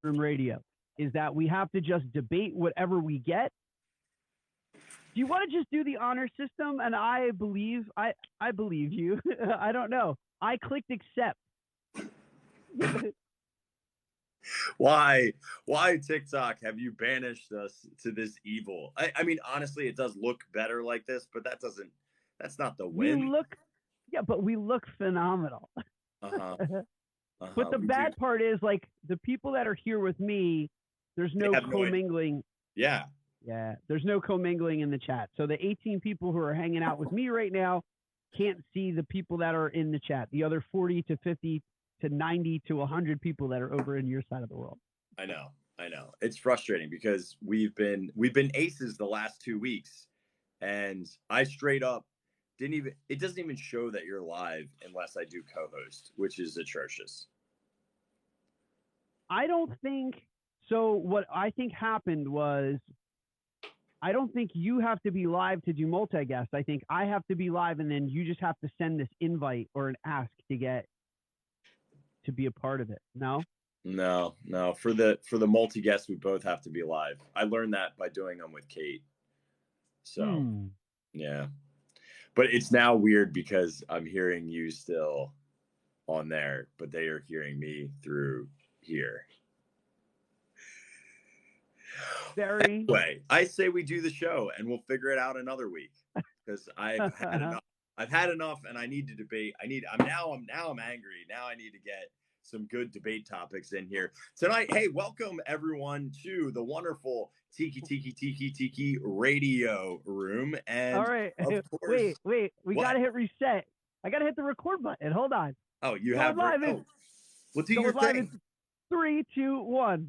Room Radio, is that we have to just debate whatever we get. Do you want to just do the honor system? And I believe you. I don't know. I clicked accept. Why TikTok have you banished us to this evil? I mean, honestly, it does look better like this, but that's not the win. But we look phenomenal. Uh-huh. But the bad part is, like, the people that are here with me, there's no commingling. Yeah. There's no commingling in the chat. So the 18 people who are hanging out with me right now can't see the people that are in the chat. The other 40 to 50 to 90 to 100 people that are over in your side of the world. I know. It's frustrating because we've been aces the last 2 weeks, and I straight up it doesn't even show that you're live unless I do co-host, which is atrocious. I don't think so. What I think happened was, I don't think you have to be live to do multi-guest. I think I have to be live, and then you just have to send this invite or an ask to be a part of it. No. For the multi-guest, we both have to be live. I learned that by doing them with Kate. So yeah. But it's now weird because I'm hearing you still on there, but they are hearing me through here. Anyway, I say we do the show and we'll figure it out another week because I've had enough. I've had enough, and I need to debate. I'm angry. Now I need to get some good debate topics in here tonight. Hey, welcome everyone to the wonderful Tiki Radio Room. And all right, of course, wait, we gotta hit reset. I gotta hit the record button. Hold on. Oh, you have live. Well, do your thing. 3, 2, 1.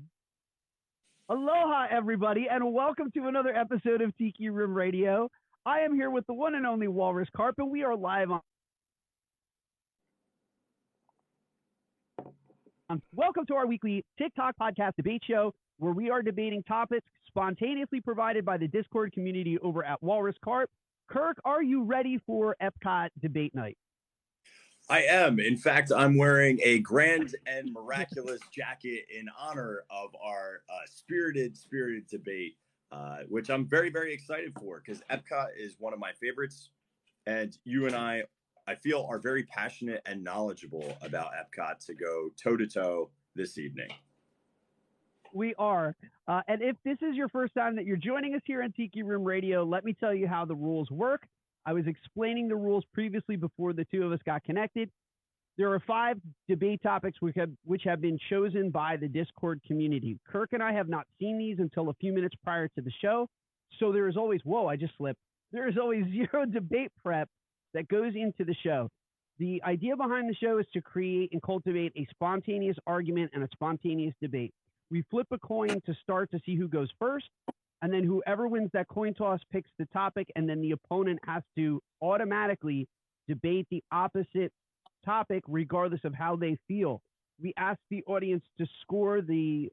Aloha, everybody, and welcome to another episode of Tiki Room Radio. I am here with the one and only Walrus Carp, and we are live on. Welcome to our weekly TikTok podcast debate show, where we are debating topics spontaneously provided by the Discord community over at Walrus Carp. Kirk, are you ready for Epcot debate night? I am. In fact, I'm wearing a grand and miraculous jacket in honor of our spirited debate, which I'm very, very excited for because Epcot is one of my favorites. And you and I feel, are very passionate and knowledgeable about Epcot to go toe-to-toe this evening. We are. And if this is your first time that you're joining us here on Tiki Room Radio, let me tell you how the rules work. I was explaining the rules previously before the two of us got connected. There are 5 debate topics which have been chosen by the Discord community. Kirk and I have not seen these until a few minutes prior to the show. So there is always, I just slipped. There is always zero debate prep that goes into the show. The idea behind the show is to create and cultivate a spontaneous argument and a spontaneous debate. We flip a coin to start to see who goes first. And then whoever wins that coin toss picks the topic, and then the opponent has to automatically debate the opposite topic regardless of how they feel. We ask the audience to score the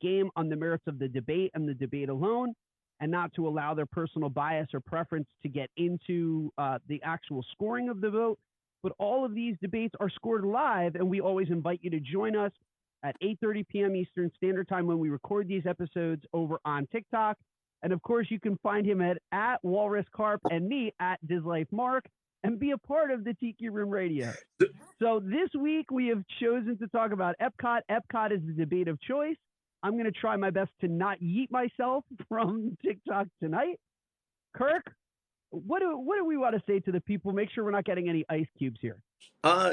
game on the merits of the debate and the debate alone, and not to allow their personal bias or preference to get into the actual scoring of the vote. But all of these debates are scored live, and we always invite you to join us at 8:30 p.m. Eastern Standard Time when we record these episodes over on TikTok. And of course, you can find him at Walrus Carp and me at Dislife Marc, and be a part of the Tiki Room Radio. So this week we have chosen to talk about Epcot. Epcot is the debate of choice. I'm going to try my best to not yeet myself from TikTok tonight. Kirk, what do we want to say to the people? Make sure we're not getting any ice cubes here.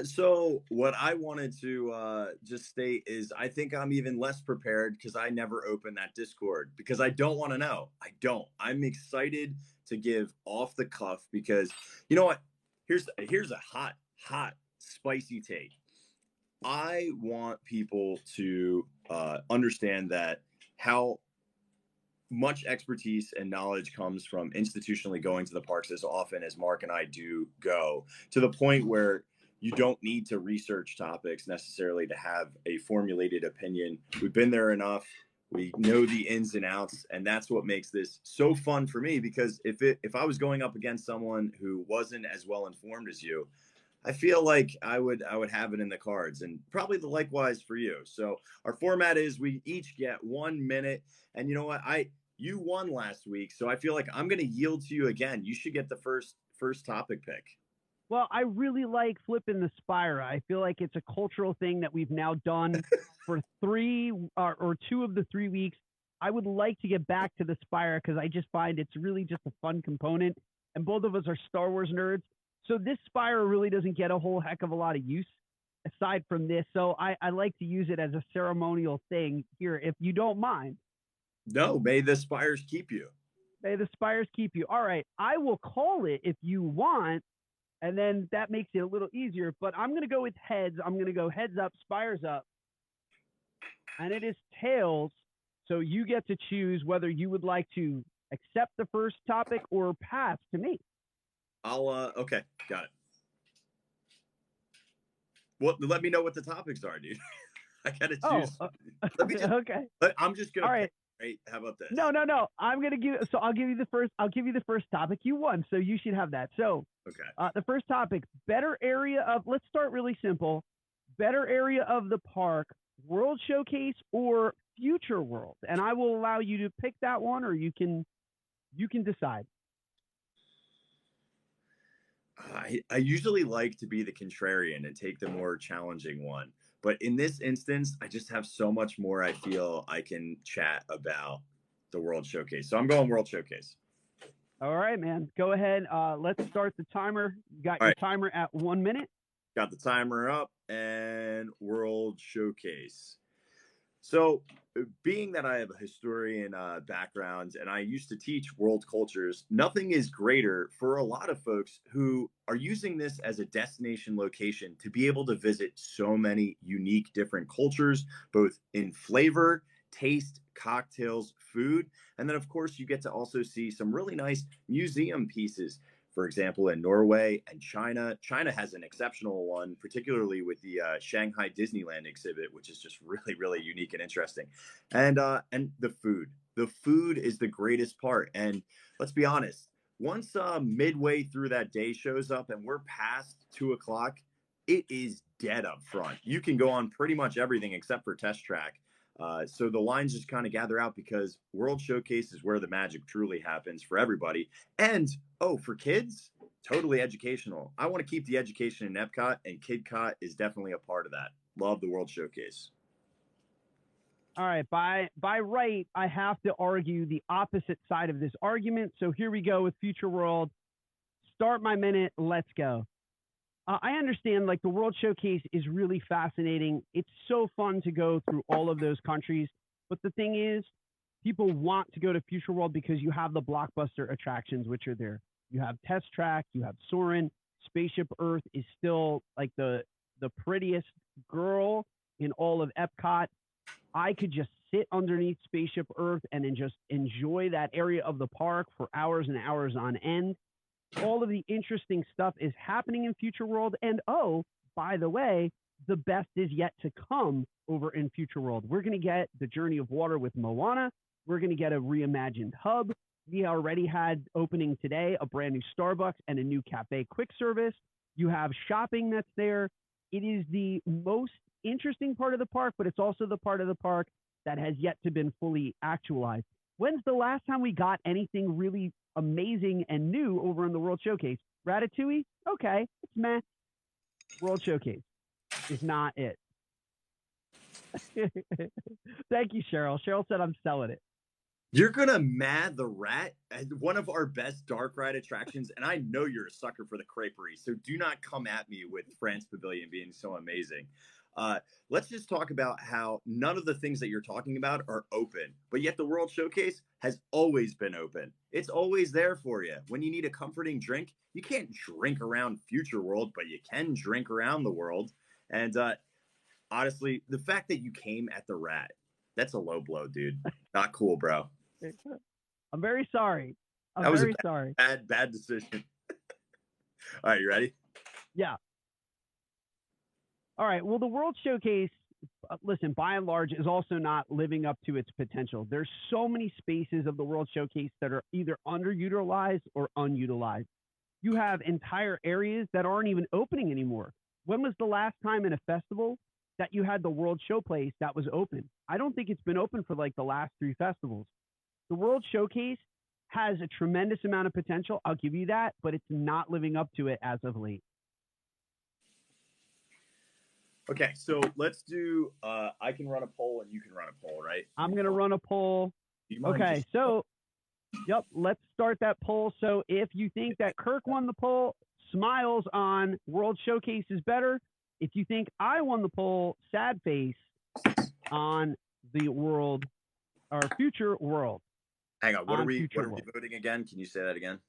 So what I wanted to just state is I think I'm even less prepared because I never open that Discord because I don't want to know. I'm excited to give off the cuff because you know what? Here's a hot, spicy take. I want people to understand that how much expertise and knowledge comes from institutionally going to the parks as often as Marc and I do go, to the point where you don't need to research topics necessarily to have a formulated opinion. We've been there enough. We know the ins and outs, and that's what makes this so fun for me, because if I was going up against someone who wasn't as well informed as you, I feel like I would have it in the cards, and probably the likewise for you. So our format is we each get 1 minute, and you know what? You won last week, so I feel like I'm going to yield to you again. You should get the first topic pick. Well, I really like flipping the Spira. I feel like it's a cultural thing that we've now done for three or 2 of the 3 weeks. I would like to get back to the Spira because I just find it's really just a fun component. And both of us are Star Wars nerds. So this Spira really doesn't get a whole heck of a lot of use aside from this. So I like to use it as a ceremonial thing here, if you don't mind. No, may the spires keep you. May the Spires keep you. All right. I will call it if you want, and then that makes it a little easier. But I'm going to go with heads. I'm going to go heads up, Spires up, and it is tails. So you get to choose whether you would like to accept the first topic or pass to me. Okay, got it. Well, let me know what the topics are, dude. I gotta choose. Let me just. Okay. I'm just gonna. All right. Right? How about this? No. I'm gonna give. So I'll give you the first. I'll give you the first topic. You won, so you should have that. So Okay. the first topic: better area of. Let's start really simple. Better area of the park: World Showcase or Future World? And I will allow you to pick that one, or you can decide. I usually like to be the contrarian and take the more challenging one. But in this instance, I just have so much more I feel I can chat about the World Showcase. So I'm going World Showcase. All right, man. Go ahead. Let's start the timer. You got All your right. timer at 1 minute. Got the timer up and World Showcase. So, being that I have a historian background and I used to teach world cultures, nothing is greater for a lot of folks who are using this as a destination location to be able to visit so many unique different cultures, both in flavor, taste, cocktails, food. And then, of course, you get to also see some really nice museum pieces. For example, in Norway and China. China has an exceptional one, particularly with the Shanghai Disneyland exhibit, which is just really, really unique and interesting. And the food. The food is the greatest part. And let's be honest, once midway through that day shows up and we're past 2 o'clock, it is dead up front. You can go on pretty much everything except for Test Track. So the lines just kind of gather out because World Showcase is where the magic truly happens for everybody. And for kids, totally educational. I want to keep the education in Epcot, and KidCot is definitely a part of that. Love the World Showcase. All right, by right, I have to argue the opposite side of this argument. So here we go with Future World. Start my minute. Let's go. I understand like the World Showcase is really fascinating. It's so fun to go through all of those countries. But the thing is, people want to go to Future World because you have the blockbuster attractions, which are there. You have Test Track, you have Soarin'. Spaceship Earth is still like the prettiest girl in all of Epcot. I could just sit underneath Spaceship Earth and then just enjoy that area of the park for hours and hours on end. All of the interesting stuff is happening in Future World. And by the way, the best is yet to come over in Future World. We're going to get the Journey of Water with Moana. We're going to get a reimagined hub. We already had opening today a brand new Starbucks and a new cafe quick service. You have shopping that's there. It is the most interesting part of the park, but it's also the part of the park that has yet to been fully actualized. When's the last time we got anything really amazing and new over in the World Showcase? Ratatouille? Okay, it's meh. World Showcase is not it. Thank you, Cheryl. Cheryl said I'm selling it. You're gonna Mad the Rat, one of our best dark ride attractions, and I know you're a sucker for the creperie, so do not come at me with France Pavilion being so amazing. Let's just talk about how none of the things that you're talking about are open, but yet the World Showcase has always been open. It's always there for you. When you need a comforting drink, you can't drink around Future World, but you can drink around the world. And honestly, the fact that you came at the Rat, that's a low blow, dude. Not cool, bro. I'm very sorry. I'm very sorry. Bad decision. All right, you ready? Yeah. All right. Well, the World Showcase, listen, by and large, is also not living up to its potential. There's so many spaces of the World Showcase that are either underutilized or unutilized. You have entire areas that aren't even opening anymore. When was the last time in a festival that you had the World Showplace that was open? I don't think it's been open for like the last 3 festivals. The World Showcase has a tremendous amount of potential. I'll give you that, but it's not living up to it as of late. Okay, so let's do. I can run a poll and you can run a poll, right? I'm gonna run a poll. Do you mind Okay, just- so yep, let's start that poll. So if you think that Kirk won the poll, smiles on World Showcase is better. If you think I won the poll, sad face on the world or future world. Hang on. What are we Future voting again? Can you say that again?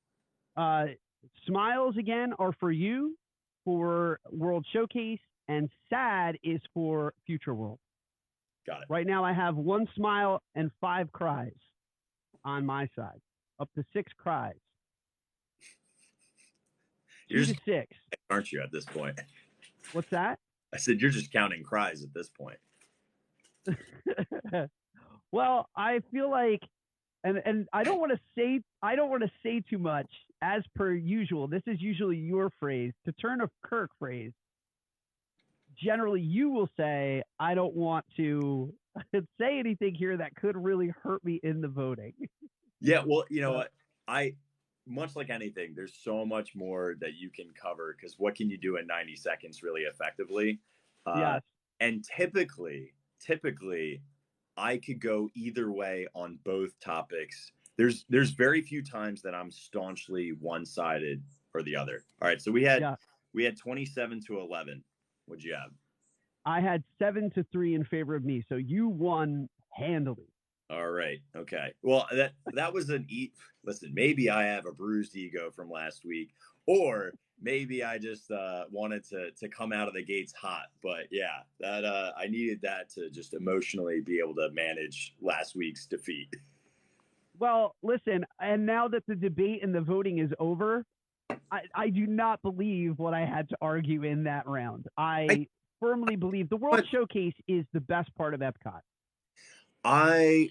Smiles again are for you for World Showcase, and sad is for Future World. Got it. Right now, I have 1 smile and 5 cries on my side, up to 6 cries. You're 2 to 6, aren't you, at this point? What's that? I said you're just counting cries at this point. Well, I feel like, and I don't want to say too much as per usual. This is usually your phrase. To turn a Kirk phrase, generally you will say, I don't want to say anything here that could really hurt me in the voting. Yeah, well, you know what? Much like anything, there's so much more that you can cover because what can you do in 90 seconds really effectively? Yes. And typically, I could go either way on both topics. There's very few times that I'm staunchly one-sided or the other. All right, so we had 27-11. What'd you have? I had 7-3 in favor of me, so you won handily. All right. Okay. Well, that was listen, maybe I have a bruised ego from last week, or maybe I just wanted to come out of the gates hot. But yeah, that I needed that to just emotionally be able to manage last week's defeat. Well, listen, and now that the debate and the voting is over, I do not believe what I had to argue in that round. I firmly believe the World Showcase is the best part of Epcot. I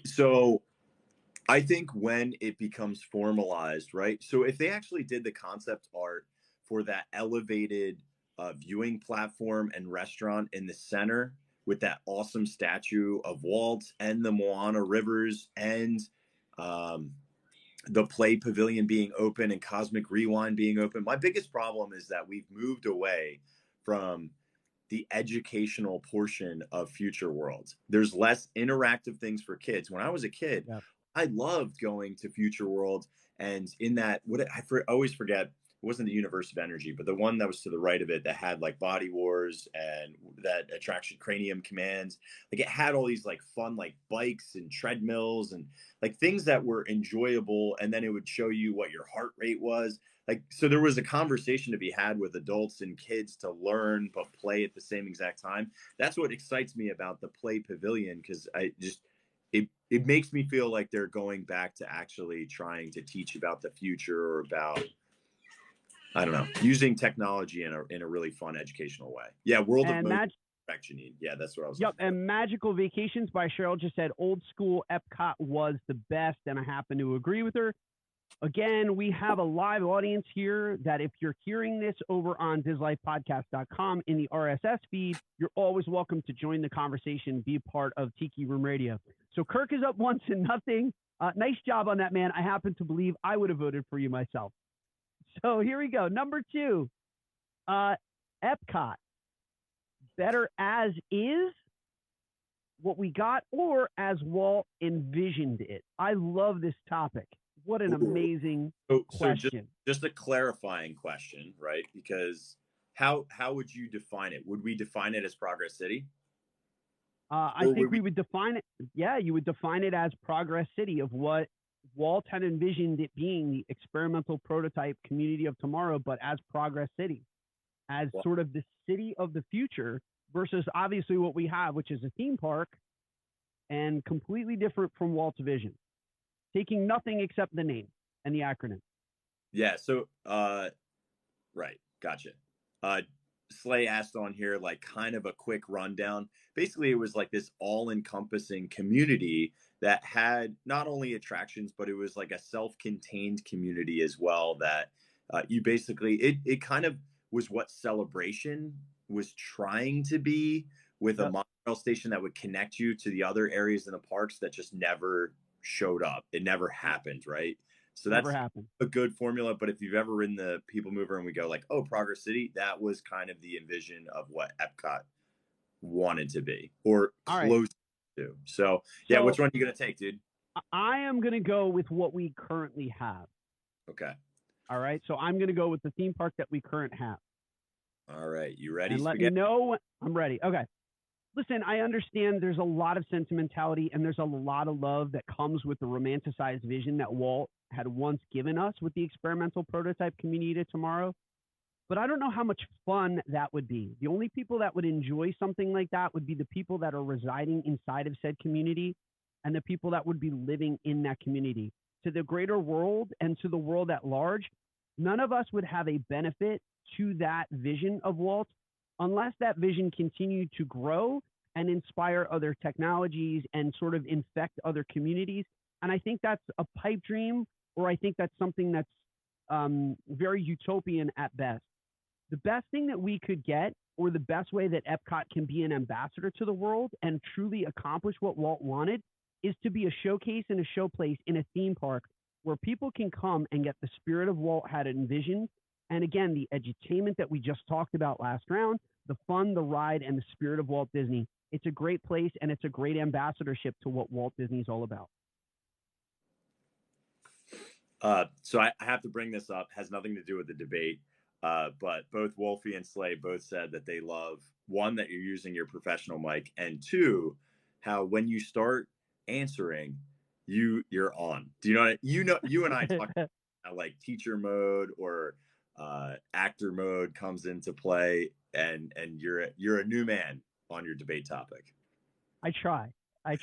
think when it becomes formalized, right? So if they actually did the concept art for that elevated viewing platform and restaurant in the center with that awesome statue of Walt and the Moana rivers and the Play Pavilion being open and Cosmic Rewind being open, my biggest problem is that we've moved away from the educational portion of Future World. There's less interactive things for kids. When I was a kid, I loved going to Future World, and in that, always forget, it wasn't the Universe of Energy, but the one that was to the right of it that had like Body Wars and that attraction Cranium Commands. Like it had all these like fun like bikes and treadmills and like things that were enjoyable, and then it would show you what your heart rate was. Like, so there was a conversation to be had with adults and kids to learn but play at the same exact time. That's what excites me about the Play Pavilion, because it makes me feel like they're going back to actually trying to teach about the future or about, I don't know, using technology in a really fun educational way. Yeah, World of Motion perfection. Yeah, that's what I was. Yep, and Magical Vacations by Cheryl just said old school Epcot was the best, and I happen to agree with her. Again, we have a live audience here that if you're hearing this over on DizLifePodcast.com in the RSS feed, you're always welcome to join the conversation, be a part of Tiki Room Radio. So Kirk is up 1-0. Nice job on that, man. I happen to believe I would have voted for you myself. So here we go. Number 2, Epcot. Better as is, what we got, or as Walt envisioned it. I love this topic. What an amazing question. So just a clarifying question, right? Because how would you define it? Would we define it as Progress City? I think we would define it. Yeah, you would define it as Progress City, of what Walt had envisioned it being, the experimental prototype community of tomorrow, but as Progress City, as sort of the city of the future versus obviously what we have, which is a theme park and completely different from Walt's vision, taking nothing except the name and the acronym. Yeah. So, right. Gotcha. Slay asked on here, like kind of a quick rundown. Basically, it was like this all-encompassing community that had not only attractions, but it was like a self-contained community as well that You basically it kind of was what Celebration was trying to be, with a Yep. monorail station that would connect you to the other areas in the parks that just never showed up. It never happened, right? So Never that's happened. a good formula. But if you've ever ridden the People Mover and we go like, oh, Progress City, that was kind of the envision of what Epcot wanted to be, or All right. close to. So yeah, So which one are you gonna take, dude? I am going to go with what we currently have. Okay. All right. So I'm going to go with the theme park that we currently have. All right. You ready, And let me Spaghetti? know I'm ready. Okay. Listen, I understand there's a lot of sentimentality and there's a lot of love that comes with the romanticized vision that Walt had once given us with the experimental prototype Community to Tomorrow. But I don't know how much fun that would be. The only people that would enjoy something like that would be the people that are residing inside of said community and the people that would be living in that community. To the greater world and to the world at large, none of us would have a benefit to that vision of Walt unless that vision continued to grow and inspire other technologies and sort of infect other communities. And I think that's a pipe dream, or I think that's something that's very utopian at best. The best thing that we could get, or the best way that Epcot can be an ambassador to the world and truly accomplish what Walt wanted, is to be a showcase and a showplace in a theme park where people can come and get the spirit of Walt had envisioned. And again, the edutainment that we just talked about last round, the fun, the ride, and the spirit of Walt Disney. It's a great place and it's a great ambassadorship to what Walt Disney is all about. So I have to bring this up. Has nothing to do with the debate. But both Wolfie and Slay both said that they love, one, that you're using your professional mic, and two, how when you start answering, you're on. Do you know what you and I talk about, like, teacher mode or actor mode comes into play, and you're a new man on your debate topic. I try. All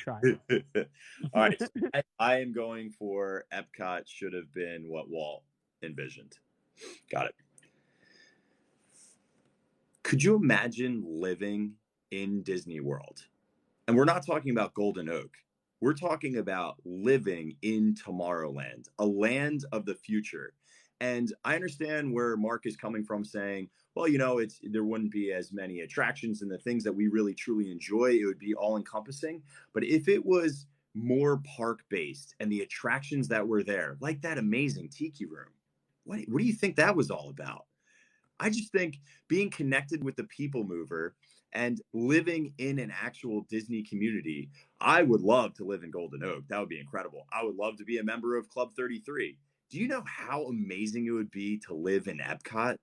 right. So I am going for Epcot should have been what Walt envisioned. Got it. Could you imagine living in Disney World? And we're not talking about Golden Oak. We're talking about living in Tomorrowland, a land of the future. And I understand where Marc is coming from, saying, well, there wouldn't be as many attractions and the things that we really truly enjoy. It would be all encompassing. But if it was more park based and the attractions that were there, like that amazing Tiki room, what do you think that was all about? I just think being connected with the People Mover and living in an actual Disney community, I would love to live in Golden Oak. That would be incredible. I would love to be a member of Club 33. Do you know how amazing it would be to live in Epcot?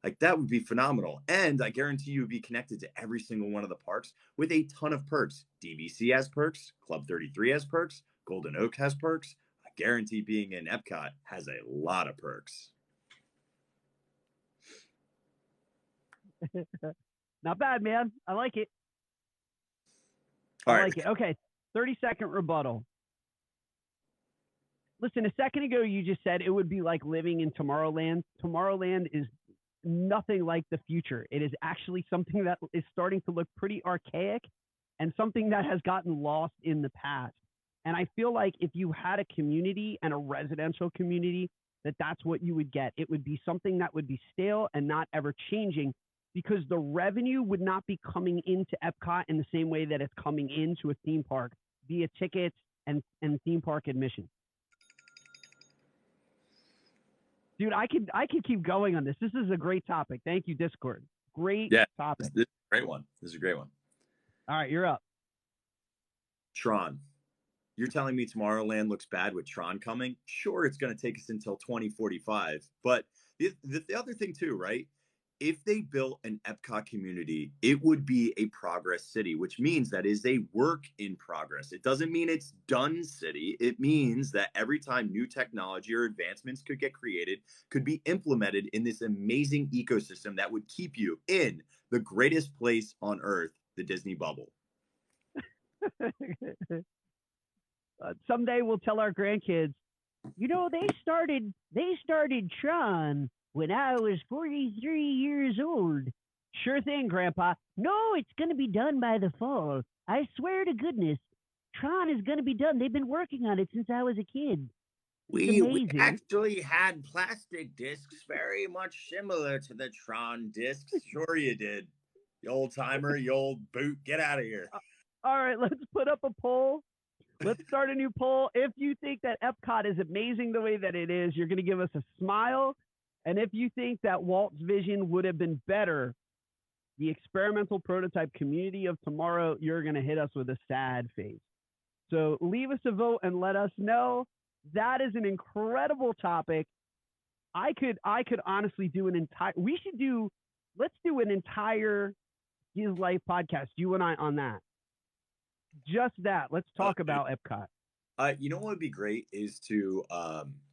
Like, that would be phenomenal. And I guarantee you would be connected to every single one of the parks with a ton of perks. DVC has perks, Club 33 has perks, Golden Oak has perks. I guarantee being in Epcot has a lot of perks. Not bad, man. I like it. All I right. like it. Okay, 30-second rebuttal. Listen, a second ago you just said it would be like living in Tomorrowland. Tomorrowland is nothing like the future. It is actually something that is starting to look pretty archaic and something that has gotten lost in the past. And I feel like if you had a community and a residential community, that's what you would get. It would be something that would be stale and not ever changing, because the revenue would not be coming into Epcot in the same way that it's coming into a theme park via tickets and theme park admission. Dude, I could keep going on this. This is a great topic. Thank you, Discord. Great topic. This is a great one. This is a great one. All right, you're up. Tron. You're telling me Tomorrowland looks bad with Tron coming? Sure, it's going to take us until 2045. But the other thing too, right? If they built an Epcot community, it would be a progress city, which means that is a work in progress. It doesn't mean it's done city. It means that every time new technology or advancements could get created, could be implemented in this amazing ecosystem that would keep you in the greatest place on earth, the Disney bubble. Someday we'll tell our grandkids, they started Tron when I was 43 years old. Sure thing, Grandpa. No, it's going to be done by the fall. I swear to goodness, Tron is going to be done. They've been working on it since I was a kid. We amazing. actually had plastic discs very much similar to the Tron discs. Sure you did. You old timer, you old boot, get out of here. Uh, All right, let's put up a poll. Let's start a new poll. If you think that Epcot is amazing the way that it is, you're going to give us a smile. And if you think that Walt's vision would have been better, the experimental prototype community of tomorrow, you're going to hit us with a sad face. So leave us a vote and let us know. That is an incredible topic. I could honestly do an entire. Let's do an entire His Life podcast. You and I on that. Just that. Let's talk about Epcot. You know what would be great is to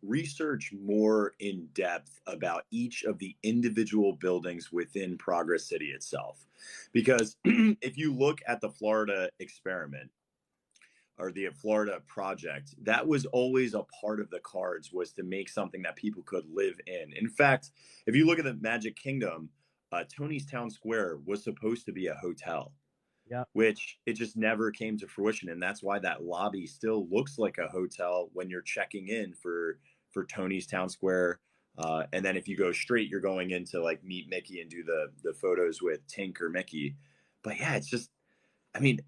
research more in depth about each of the individual buildings within Progress City itself. Because if you look at the Florida experiment or the Florida project, that was always a part of the cards, was to make something that people could live in. In fact, if you look at the Magic Kingdom, Tony's Town Square was supposed to be a hotel, Yeah. which it just never came to fruition. And that's why that lobby still looks like a hotel when you're checking in for Tony's Town Square. And then if you go straight, you're going into like meet Mickey and do the photos with Tink or Mickey. But yeah, it's just, I mean,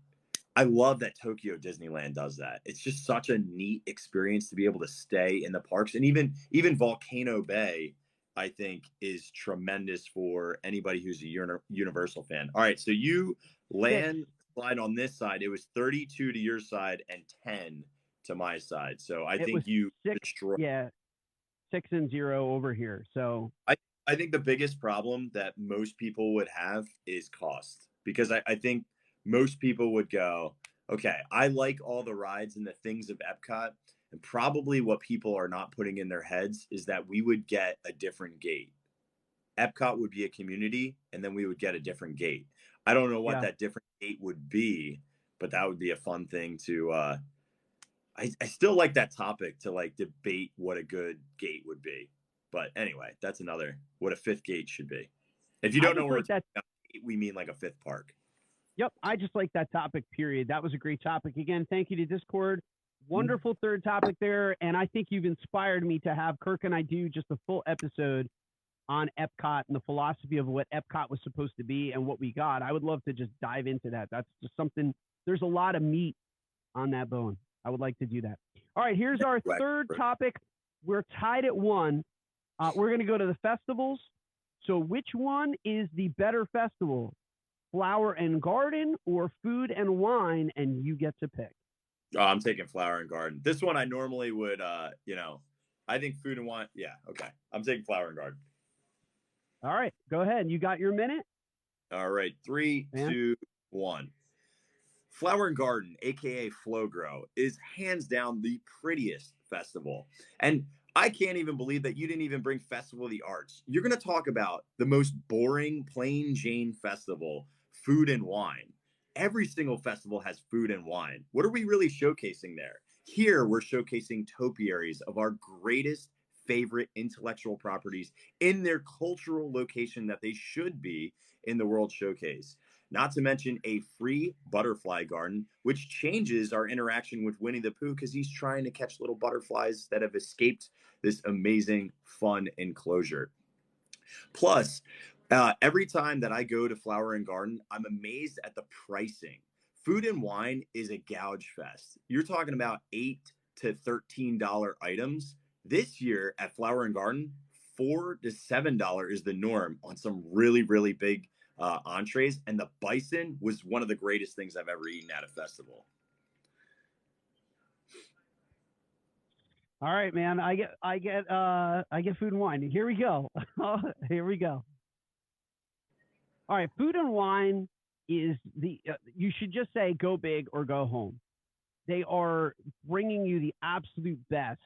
I love that Tokyo Disneyland does that. It's just such a neat experience to be able to stay in the parks. And even Volcano Bay, I think, is tremendous for anybody who's a Universal fan. All right, so you Six. land slide on this side. It was 32 to your side and 10 to my side. So I It was think you six. destroyed. Yeah, 6-0 over here. So I think the biggest problem that most people would have is cost, because I think most people would go, okay, I like all the rides and the things of Epcot. And probably what people are not putting in their heads is that we would get a different gate. Epcot would be a community, and then we would get a different gate. I don't know what yeah, that different gate would be, but that would be a fun thing to. I still like that topic, to like debate what a good gate would be. But anyway, that's another, what a fifth gate should be. If you I don't know just what we're like talking that. about, we mean like a fifth park. Yep, I just like that topic. Period. That was a great topic. Again, thank you to Discord. Wonderful third topic there, and I think you've inspired me to have Kirk and I do just a full episode on Epcot and the philosophy of what Epcot was supposed to be and what we got. I would love to just dive into that. That's just something. There's a lot of meat on that bone. I would like to do that. All right, here's our Right. third topic. We're tied at one. We're going to go to the festivals. So, which one is the better festival? Flower and Garden or Food and Wine? And you get to pick. Oh, I'm taking Flower and Garden. This one I normally would, I think Food and Wine. Yeah, okay. I'm taking Flower and Garden. All right, go ahead. You got your minute? All right, 3, Man. 2, 1. Flower and Garden, aka Flow Grow, is hands down the prettiest festival. And I can't even believe that you didn't even bring Festival of the Arts. You're going to talk about the most boring, plain Jane festival, Food and Wine. Every single festival has food and wine. What are we really showcasing there? Here, we're showcasing topiaries of our greatest favorite intellectual properties in their cultural location that they should be in the World Showcase. Not to mention a free butterfly garden, which changes our interaction with Winnie the Pooh because he's trying to catch little butterflies that have escaped this amazing, fun enclosure. Plus, every time that I go to Flower and Garden, I'm amazed at the pricing. Food and Wine is a gouge fest. You're talking about $8 to $13 items. This year at Flower and Garden, $4 to $7 is the norm on some really, really big entrees. And the bison was one of the greatest things I've ever eaten at a festival. All right, man. I get Food and Wine. Here we go. Here we go. All right, Food and Wine is you should just say go big or go home. They are bringing you the absolute best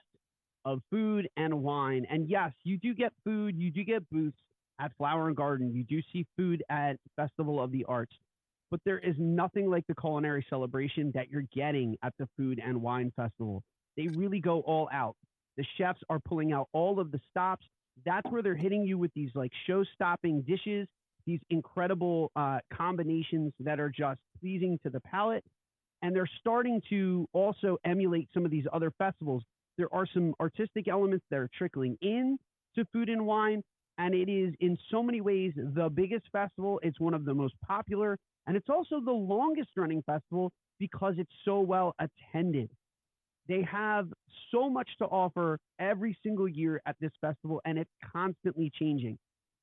of food and wine. And yes, you do get food, you do get booths at Flower and Garden, you do see food at Festival of the Arts, but there is nothing like the culinary celebration that you're getting at the Food and Wine Festival. They really go all out. The chefs are pulling out all of the stops. That's where they're hitting you with these like show-stopping dishes, these incredible combinations that are just pleasing to the palate. And they're starting to also emulate some of these other festivals. There are some artistic elements that are trickling in to food and wine, and it is in so many ways the biggest festival. It's one of the most popular, and it's also the longest running festival because it's so well attended. They have so much to offer every single year at this festival, and it's constantly changing.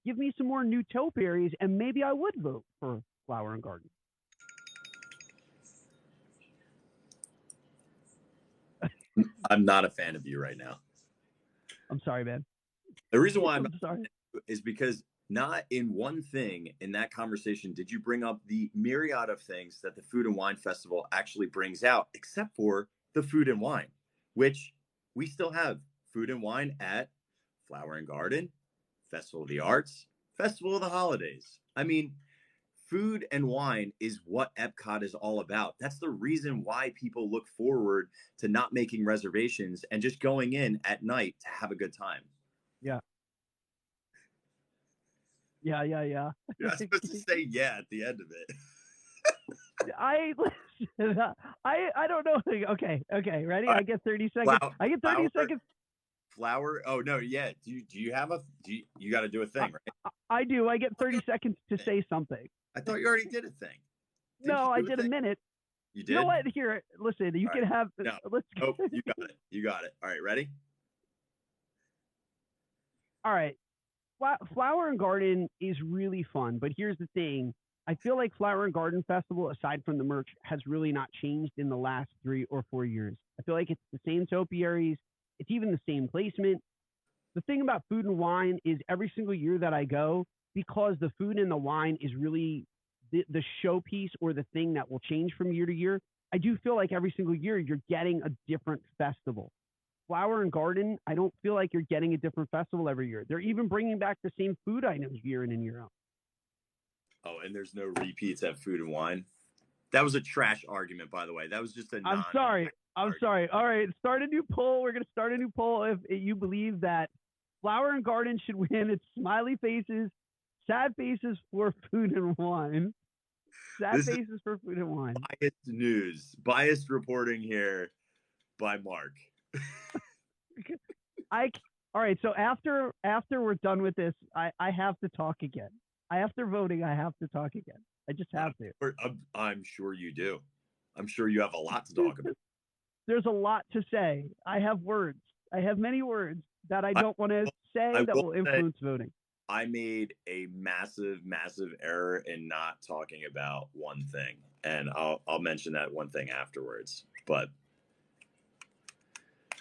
Give me some more new topiaries, and maybe I would vote for Flower and Garden. I'm not a fan of you right now. I'm sorry, man. The reason why I'm sorry is because not in one thing in that conversation did you bring up the myriad of things that the Food and Wine Festival actually brings out, except for the food and wine, which we still have food and wine at Flower and Garden, Festival of the Arts, Festival of the Holidays. I mean, food and wine is what Epcot is all about. That's the reason why people look forward to not making reservations and just going in at night to have a good time. Yeah. Yeah. You're not supposed to say yeah at the end of it. I don't know. Okay, ready? I get 30 seconds. I get 30 seconds. Flower. Oh no, yeah. Do you have a? You got to do a thing, right? I do. I get 30 seconds to say something. I thought you already did a thing. No, I did a minute. You did. You know what? Here, listen. You can have. No. Let's. Oh, you got it. You got it. All right, ready? All right. Flower and Garden is really fun, but here's the thing. I feel like Flower and Garden Festival, aside from the merch, has really not changed in the last 3 or 4 years. I feel like it's the same topiaries. It's even the same placement. The thing about food and wine is every single year that I go, because the food and the wine is really the showpiece or the thing that will change from year to year, I do feel like every single year you're getting a different festival. Flower and Garden, I don't feel like you're getting a different festival every year. They're even bringing back the same food items year in and year out. Oh, and there's no repeats at Food and Wine. That was a trash argument, by the way. That was just a. I'm sorry. All right, start a new poll. We're going to start a new poll if you believe that Flower and Garden should win. It's smiley faces, sad faces for Food and Wine. Sad faces for Food and Wine. Biased news, biased reporting here by Marc. All right. So after we're done with this, I have to talk again. After voting, I have to talk again. I just have to. I'm sure you do. I'm sure you have a lot to talk about. There's a lot to say. I have words. I have many words that I don't want to say that will influence voting. I made a massive, massive error in not talking about one thing, and I'll mention that one thing afterwards. But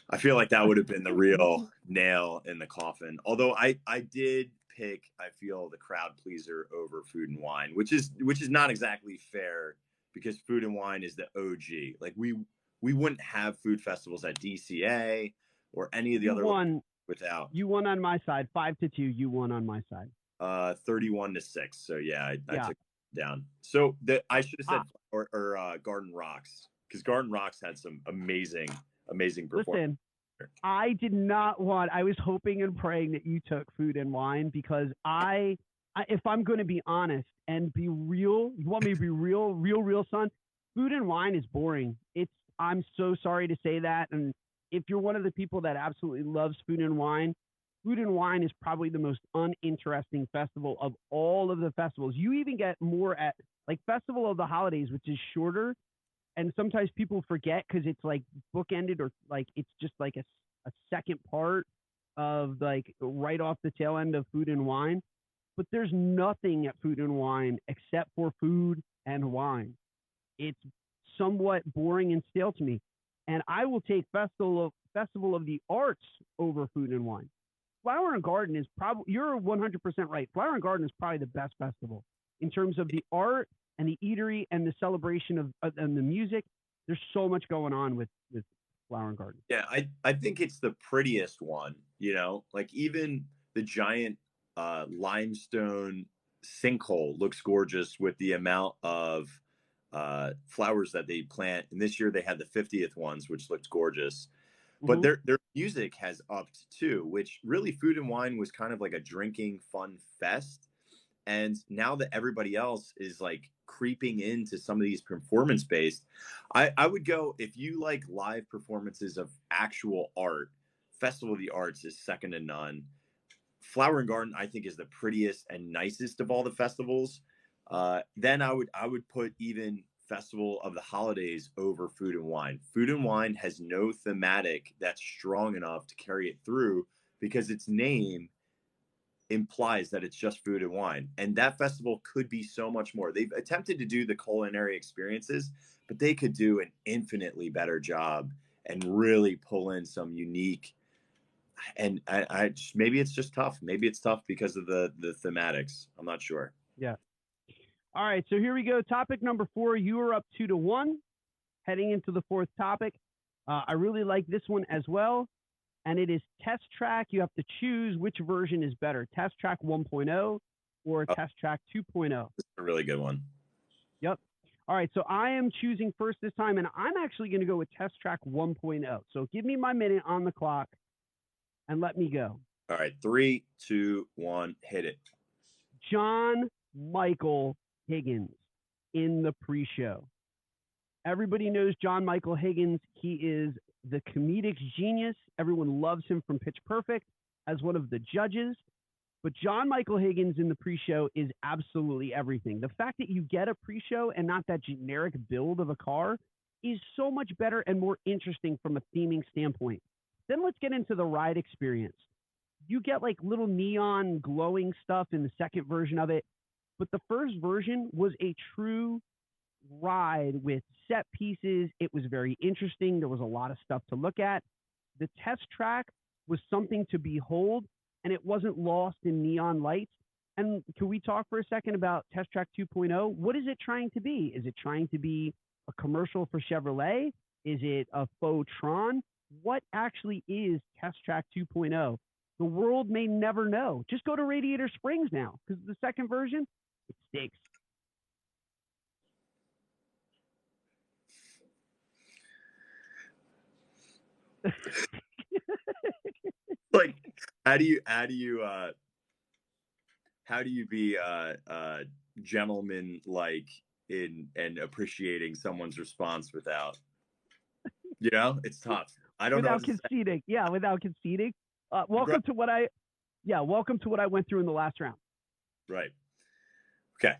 I feel like that would have been the real nail in the coffin. Although I did pick, I feel, the crowd pleaser over Food and Wine, which is not exactly fair because Food and Wine is the OG. Like we wouldn't have food festivals at DCA or any of the other ones without. You won on my side, 5-2. You won on my side. 31-6. So yeah, I took it down. So I should have said or Garden Rocks, because Garden Rocks had some amazing performance. Listen, I did not want. I was hoping and praying that you took Food and Wine because if I'm going to be honest and be real, you want me to be real, son? Food and Wine is boring. I'm so sorry to say that. And if you're one of the people that absolutely loves Food and Wine is probably the most uninteresting festival of all of the festivals. You even get more at like Festival of the Holidays, which is shorter. And sometimes people forget because it's like bookended or like it's just like a second part of like right off the tail end of Food and Wine. But there's nothing at Food and Wine except for food and wine. It's somewhat boring and stale to me. And I will take Festival of the Arts over Food and Wine. Flower and Garden is probably, you're 100% right. Flower and Garden is probably the best festival in terms of the art and the eatery and the celebration of and the music. There's so much going on with Flower and Garden. Yeah, I think it's the prettiest one, like even the giant limestone sinkhole looks gorgeous with the amount of flowers that they plant. And this year they had the 50th ones, which looked gorgeous. But their music has upped too, which really Food and Wine was kind of like a drinking fun fest. And now that everybody else is like creeping into some of these performance based. I would go, if you like live performances of actual art, Festival of the Arts is second to none. Flower and Garden, I think, is the prettiest and nicest of all the festivals. Then I would put even Festival of the Holidays over Food and Wine. Food and Wine has no thematic that's strong enough to carry it through because its name implies that it's just food and wine. And that festival could be so much more. They've attempted to do the culinary experiences, but they could do an infinitely better job and really pull in some unique. And I just, maybe it's just tough. Maybe it's tough because of the thematics. I'm not sure. Yeah. All right. So here we go. Topic number 4. You are up 2-1. Heading into the 4th topic. I really like this one as well. And it is Test Track. You have to choose which version is better, Test Track 1.0 or Test Track 2.0. This is a really good one. Yep. All right. So I am choosing first this time, and I'm actually going to go with Test Track 1.0. So give me my minute on the clock and let me go. All right. 3, 2, 1, hit it. John Michael Higgins in the pre-show. Everybody knows John Michael Higgins. He is the comedic genius. Everyone loves him from Pitch Perfect as one of the judges. But John Michael Higgins in the pre-show is absolutely everything. The fact that you get a pre-show and not that generic build of a car is so much better and more interesting from a theming standpoint. Then let's get into the ride experience. You get like little neon glowing stuff in the second version of it. But the first version was a true ride with set pieces. It was very interesting. There was a lot of stuff to look at. The test track was something to behold, and it wasn't lost in neon lights. And can we talk for a second about Test Track 2.0? What is it trying to be? Is it trying to be a commercial for Chevrolet? Is it a faux Tron? What actually is Test Track 2.0? The world may never know. Just go to Radiator Springs now, because the second version, it stinks. Like, how do you be gentleman like in and appreciating someone's response without, it's tough. I don't know without conceding. Yeah, without conceding. Welcome to what I went through in the last round. Right. Okay.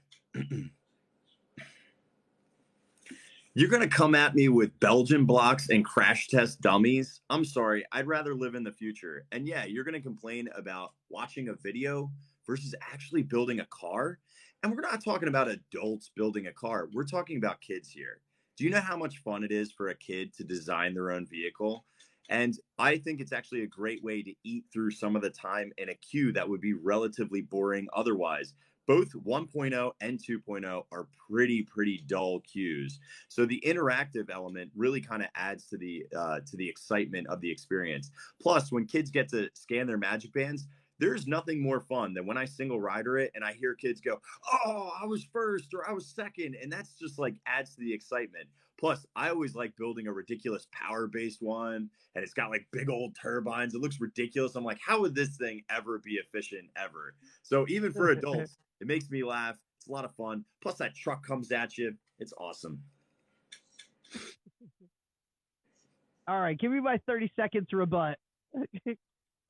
You're going to come at me with Belgian blocks and crash test dummies? I'm sorry. I'd rather live in the future. And yeah, you're going to complain about watching a video versus actually building a car. And we're not talking about adults building a car. We're talking about kids here. Do you know how much fun it is for a kid to design their own vehicle? And I think it's actually a great way to eat through some of the time in a queue that would be relatively boring otherwise. Both 1.0 and 2.0 are pretty dull queues. So the interactive element really kind of adds to the excitement of the experience. Plus, when kids get to scan their magic bands, there's nothing more fun than when I single rider it and I hear kids go, "Oh, I was first," or "I was second," and that's just like adds to the excitement. Plus, I always like building a ridiculous power-based one, and it's got like big old turbines. It looks ridiculous. I'm like, how would this thing ever be efficient ever? So even for adults, it makes me laugh. It's a lot of fun. Plus, that truck comes at you. It's awesome. All right, give me my 30 seconds to rebut.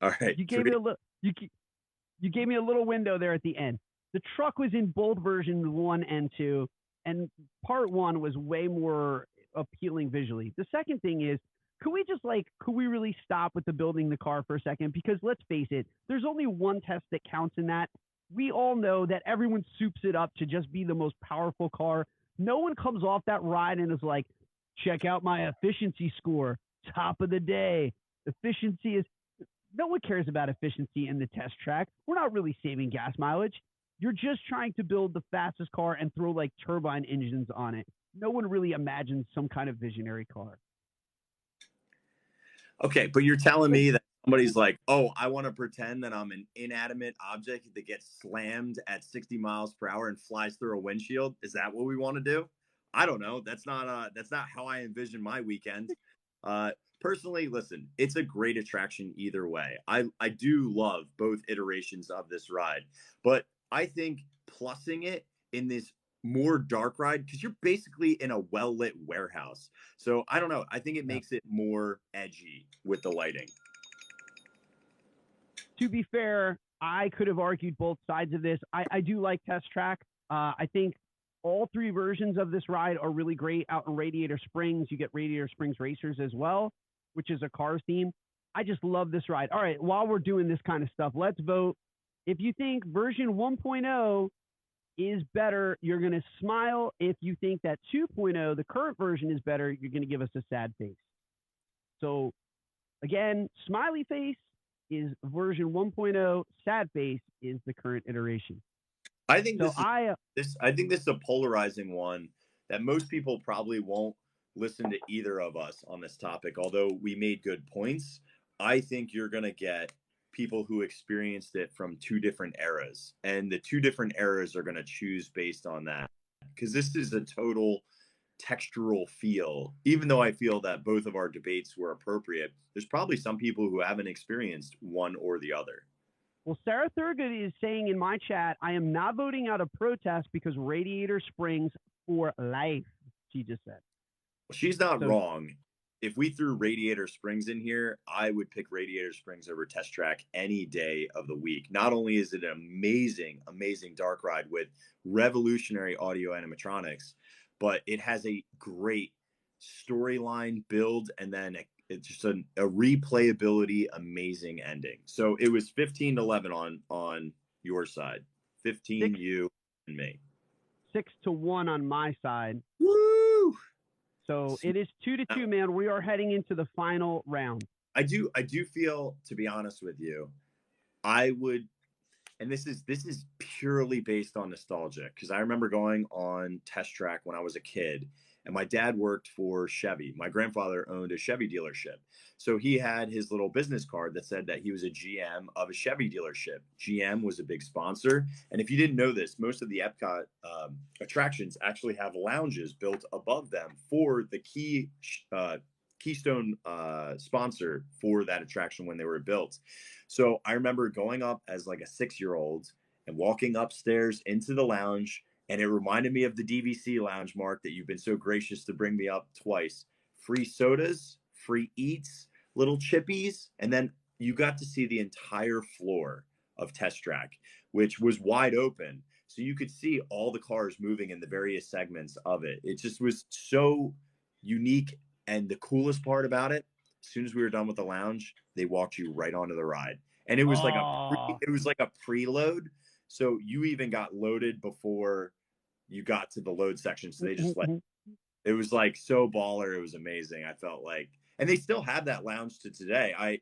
All right. You gave me a little window there at the end. The truck was in both versions 1 and 2, and part 1 was way more appealing visually. The second thing is, could we really stop with the building the car for a second? Because let's face it, there's only one test that counts in that. We all know that everyone soups it up to just be the most powerful car. No one comes off that ride and is like, check out my efficiency score, top of the day. Efficiency is, no one cares about efficiency in the test track. We're not really saving gas mileage. You're just trying to build the fastest car and throw like turbine engines on it. No one really imagines some kind of visionary car. Okay, but you're telling me that somebody's like, "Oh, I want to pretend that I'm an inanimate object that gets slammed at 60 miles per hour and flies through a windshield." Is that what we want to do? I don't know. That's not how I envision my weekend. Personally, listen, it's a great attraction either way. I do love both iterations of this ride, but I think plussing it in this more dark ride because you're basically in a well-lit warehouse. So I don't know. I think it Yeah. makes it more edgy with the lighting. To be fair, I could have argued both sides of this. I do like Test Track. I think all three versions of this ride are really great. Out in Radiator Springs, you get Radiator Springs Racers as well, which is a Cars theme. I just love this ride. All right, while we're doing this kind of stuff, let's vote. If you think version 1.0 is better, you're going to smile. If you think that 2.0, the current version, is better, you're going to give us a sad face. So again, smiley face is version 1.0, sad face is the current iteration. I think So I think this is a polarizing one that most people probably won't listen to either of us on this topic. Although we made good points, I think you're going to get people who experienced it from two different eras, and the two different eras are going to choose based on that, because this is a total textural feel. Even though I feel that both of our debates were appropriate, there's probably some people who haven't experienced one or the other. Well, Sarah Thurgood is saying in my chat, I am not voting out of protest because Radiator Springs for life, she just said. Well, she's not wrong. If we threw Radiator Springs in here, I would pick Radiator Springs over Test Track any day of the week. Not only is it an amazing, amazing dark ride with revolutionary audio animatronics, but it has a great storyline build, and then it's just a replayability, amazing ending. So it was 15-11 on your side, 15 you and me, 6-1 on my side. Woo! So it is 2-2, man. We are heading into the final round. I do feel, to be honest with you, I would, and this is purely based on nostalgia, because I remember going on Test Track when I was a kid, and my dad worked for Chevy. My grandfather owned a Chevy dealership. So he had his little business card that said that he was a GM of a Chevy dealership. GM was a big sponsor. And if you didn't know this, most of the Epcot attractions actually have lounges built above them for the Keystone sponsor for that attraction when they were built. So I remember going up as like a 6-year-old and walking upstairs into the lounge, and it reminded me of the DVC lounge, Marc, that you've been so gracious to bring me up twice. Free sodas, free eats, little chippies, and then you got to see the entire floor of Test Track, which was wide open. So you could see all the cars moving in the various segments of it. It just was so unique. And the coolest part about it, as soon as we were done with the lounge, they walked you right onto the ride. And it was like a preload. So you even got loaded before you got to the load section. So they just it was like so baller. It was amazing. I felt like, and they still have that lounge to today.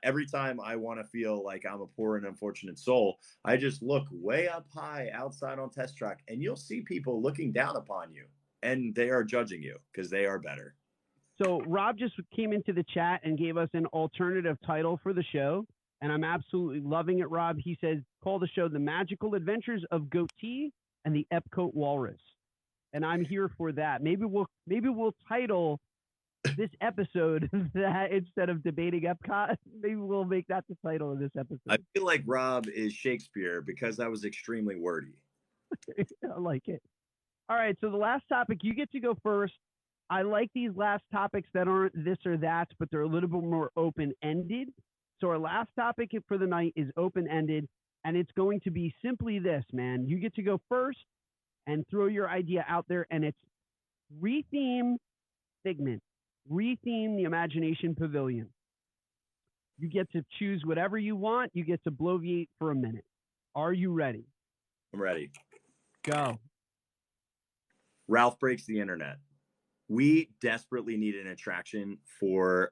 Every time I want to feel like I'm a poor and unfortunate soul, I just look way up high outside on Test Track, and you'll see people looking down upon you, and they are judging you because they are better. So Rob just came into the chat and gave us an alternative title for the show, and I'm absolutely loving it, Rob. He says, call the show The Magical Adventures of Goatee and the Epcot Walrus. And I'm here for that. Maybe we'll title this episode that instead of debating Epcot, maybe we'll make that the title of this episode. I feel like Rob is Shakespeare because that was extremely wordy. I like it. All right, so the last topic, you get to go first. I like these last topics that aren't this or that, but they're a little bit more open-ended. So our last topic for the night is open-ended, and it's going to be simply this, man. You get to go first and throw your idea out there, and it's retheme Figment. Retheme the Imagination Pavilion. You get to choose whatever you want. You get to bloviate for a minute. Are you ready? I'm ready. Go. Ralph Breaks the Internet. We desperately need an attraction for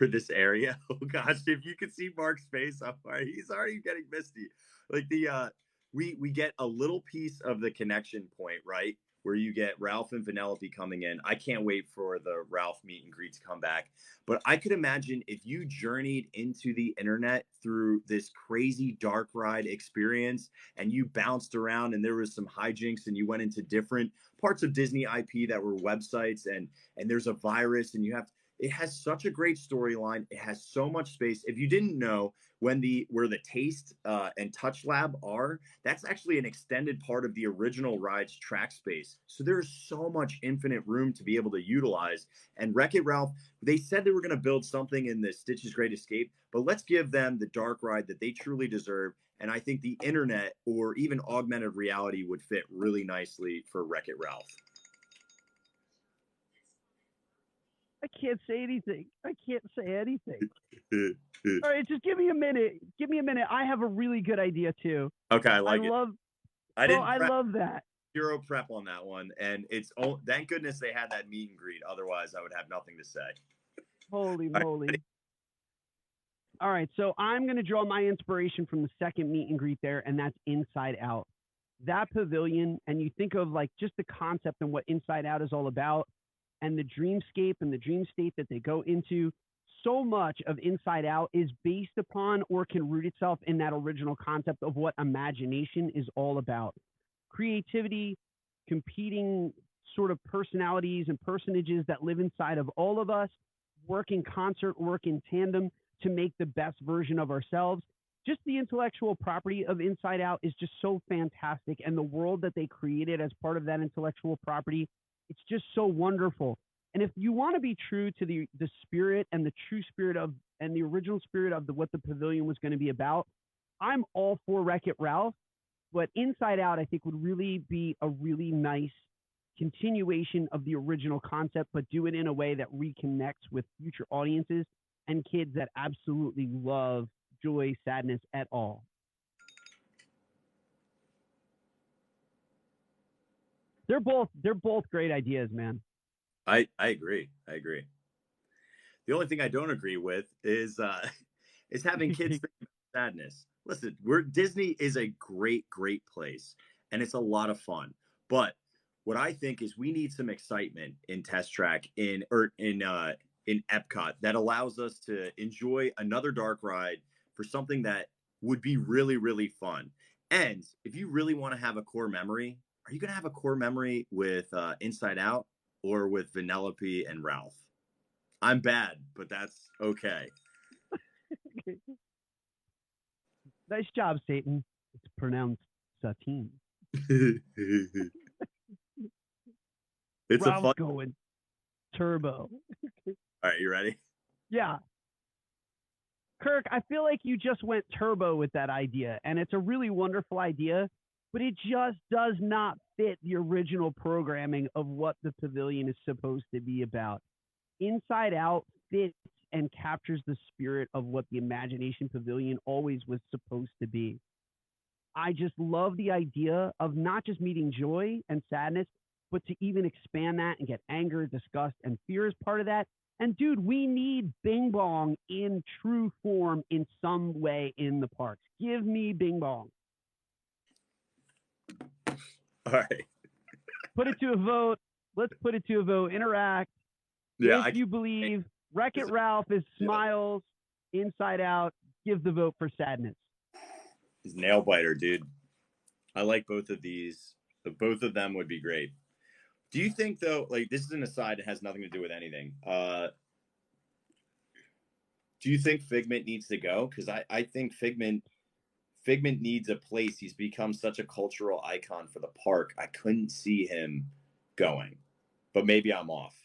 this area. Oh gosh, if you could see Marc's face, he's already getting misty. Like we get a little piece of the connection point, right? Where you get Ralph and Vanellope coming in. I can't wait for the Ralph meet and greet to come back. But I could imagine if you journeyed into the internet through this crazy dark ride experience and you bounced around and there was some hijinks and you went into different parts of Disney IP that were websites and there's a virus and It has such a great storyline. It has so much space. If you didn't know, where the taste and touch lab are, that's actually an extended part of the original ride's track space. So there's so much infinite room to be able to utilize. And Wreck-It Ralph, they said they were going to build something in the Stitch's Great Escape, but let's give them the dark ride that they truly deserve. And I think the internet or even augmented reality would fit really nicely for Wreck-It Ralph. I can't say anything. I can't say anything. All right, just give me a minute. Give me a minute. I have a really good idea too. Okay, I like it. I love that. Zero prep on that one, and thank goodness they had that meet and greet. Otherwise, I would have nothing to say. Holy moly! All right, so I'm going to draw my inspiration from the second meet and greet there, and that's Inside Out. That pavilion, and you think of like just the concept and what Inside Out is all about, and the dreamscape and the dream state that they go into. So much of Inside Out is based upon or can root itself in that original concept of what imagination is all about. Creativity, competing sort of personalities and personages that live inside of all of us, work in concert, work in tandem to make the best version of ourselves. Just the intellectual property of Inside Out is just so fantastic. And the world that they created as part of that intellectual property, it's just so wonderful. And if you want to be true to the spirit and the true spirit of and the original spirit of what the pavilion was going to be about, I'm all for Wreck-It Ralph. But Inside Out, I think, would really be a really nice continuation of the original concept, but do it in a way that reconnects with future audiences and kids that absolutely love joy, sadness at all. They're both great ideas, man. I agree. I agree. The only thing I don't agree with is having kids think about sadness. Listen, Disney is a great place, and it's a lot of fun. But what I think is we need some excitement in Test Track in Epcot that allows us to enjoy another dark ride for something that would be really, really fun. And if you really want to have a core memory, are you going to have a core memory with Inside Out or with Vanellope and Ralph? I'm bad, but that's okay. Nice job, Satan. It's pronounced Satine. It's Ralph's a fun going turbo. All right, you ready? Yeah. Kirk, I feel like you just went turbo with that idea, and it's a really wonderful idea, but it just does not fit the original programming of what the pavilion is supposed to be about. Inside Out fits and captures the spirit of what the Imagination Pavilion always was supposed to be. I just love the idea of not just meeting joy and sadness, but to even expand that and get anger, disgust, and fear as part of that. And dude, we need Bing Bong in true form in some way in the parks. Give me Bing Bong. All right. Put it to a vote. Let's put it to a vote. Interact. Yeah, if you believe Wreck-It Ralph is smiles, Inside Out, give the vote for sadness. He's nail biter, dude. I like both of these. Both of them would be great. Do you think, though, like, this is an aside, it has nothing to do with anything. Do you think Figment needs to go? Because I think Figment needs a place. He's become such a cultural icon for the park. I couldn't see him going, but maybe I'm off.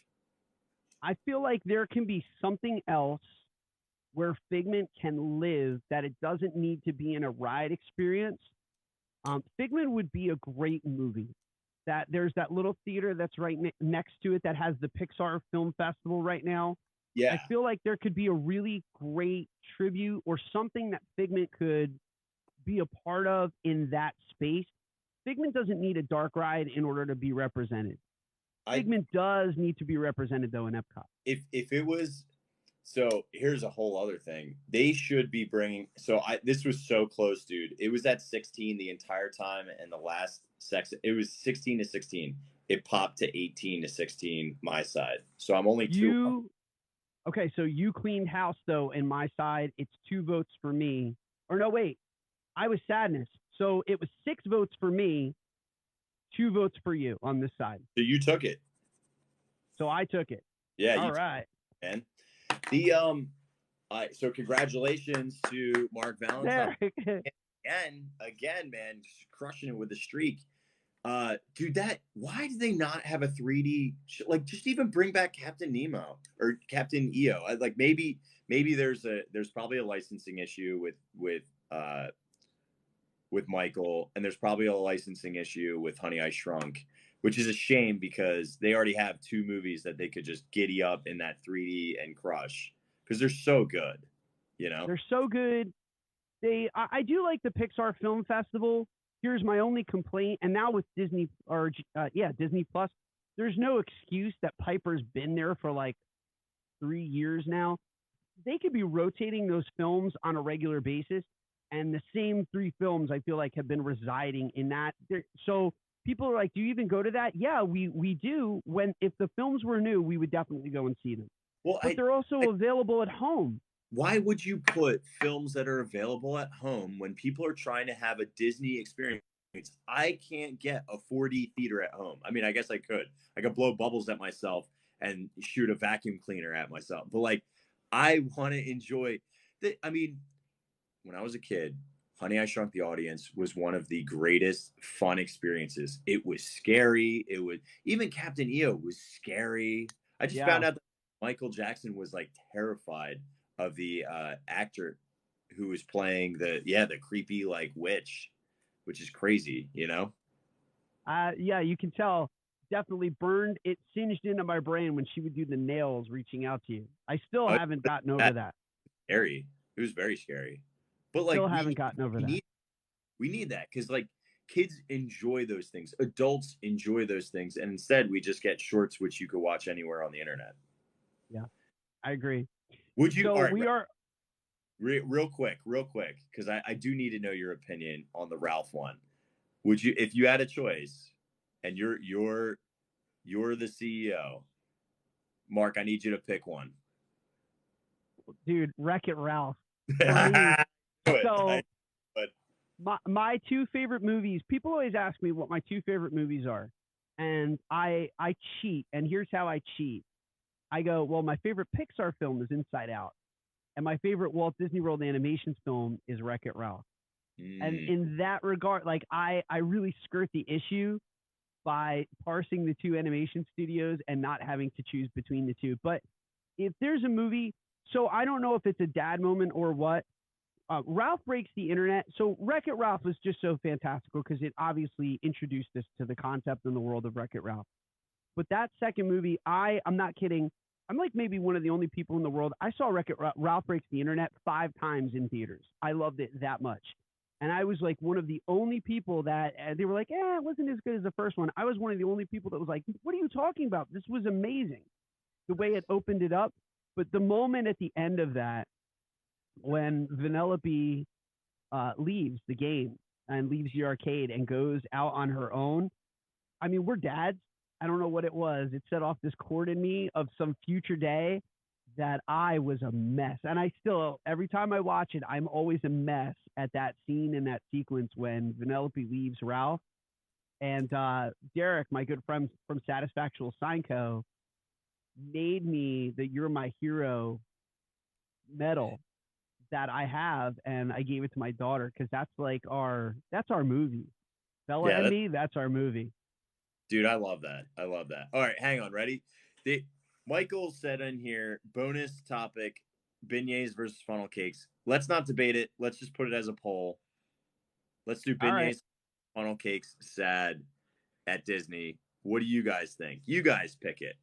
I feel like there can be something else where Figment can live, that it doesn't need to be in a ride experience. Figment would be a great movie. That there's that little theater that's right next to it that has the Pixar Film Festival right now. Yeah. I feel like there could be a really great tribute or something that Figment could be a part of in that space. Figment doesn't need a dark ride in order to be represented. Figment does need to be represented, though, in Epcot. If it was... So here's a whole other thing. They should be bringing... So this was so close, dude. It was at 16 the entire time, and the last section, it was 16 to 16. It popped to 18 to 16 my side. So I'm only two. Okay, so you cleaned house, though, in my side. It's 2 votes for me. Or no, wait. I was sadness. So it was 6 votes for me, 2 votes for you on this side. So you took it. So I took it. Yeah. All right. And the so congratulations to Marc Valentine. There. Again, man, just crushing it with the streak. Dude, why do they not have a 3D like just even bring back Captain Nemo or Captain EO? Like maybe there's probably a licensing issue with Michael, and there's probably a licensing issue with Honey I Shrunk, which is a shame because they already have two movies that they could just giddy up in that 3D and crush because they're so good, you know? They're so good. I do like the Pixar Film Festival. Here's my only complaint, and now with Disney Disney Plus, there's no excuse that Piper's been there for like 3 years now. They could be rotating those films on a regular basis, and the same 3 films I feel like have been residing in that. So people are like, "Do you even go to that?" Yeah, we do. If the films were new, we would definitely go and see them. Well, but they're also available at home. Why would you put films that are available at home when people are trying to have a Disney experience? I can't get a 4D theater at home. I mean, I guess I could. I could blow bubbles at myself and shoot a vacuum cleaner at myself. But like, I want to enjoy I mean, when I was a kid, Honey, I Shrunk the Audience was one of the greatest fun experiences. It was scary. Even Captain EO was scary. I just found out that Michael Jackson was like terrified of the actor who was playing the creepy like witch, which is crazy, you know? Yeah, you can tell. Definitely burned. It singed into my brain when she would do the nails reaching out to you. I still haven't gotten over that. Scary. It was very scary. But like, still haven't gotten over that. We need that because like kids enjoy those things. Adults enjoy those things. And instead we just get shorts, which you could watch anywhere on the internet. Yeah, I agree. Would you? So all right, we are real quick, because I do need to know your opinion on the Ralph one. Would you, if you had a choice, and you're the CEO, Marc? I need you to pick one. Dude, Wreck-It Ralph. My 2 favorite movies. People always ask me what my 2 favorite movies are, and I cheat. And here's how I cheat. I go, well, my favorite Pixar film is Inside Out, and my favorite Walt Disney World Animations film is Wreck-It Ralph. And in that regard, like I really skirt the issue by parsing the 2 animation studios and not having to choose between the 2. But if there's a movie, so I don't know if it's a dad moment or what. Ralph Breaks the Internet. So Wreck-It Ralph was just so fantastical because it obviously introduced us to the concept and the world of Wreck-It Ralph. But that second movie, I'm not kidding. I'm like maybe one of the only people in the world. I saw Ralph Breaks the Internet 5 times in theaters. I loved it that much. And I was like one of the only people that they were like, it wasn't as good as the first one. I was one of the only people that was like, what are you talking about? This was amazing. The way it opened it up. But the moment at the end of that, when Vanellope leaves the game and leaves the arcade and goes out on her own, I mean, we're dads. I don't know what it was. It set off this chord in me of some future day that I was a mess. And I still, every time I watch it, I'm always a mess at that scene and that sequence when Vanellope leaves Ralph. And Derek, my good friend from Satisfactual Sign Co., made me the You're My Hero medal that I have, and I gave it to my daughter because that's our movie. Bella and me, that's our movie. Dude, I love that. All right, hang on. Ready? Michael said in here, bonus topic, beignets versus funnel cakes. Let's not debate it. Let's just put it as a poll. Let's do beignets, funnel cakes, sad at Disney. What do you guys think? You guys pick it.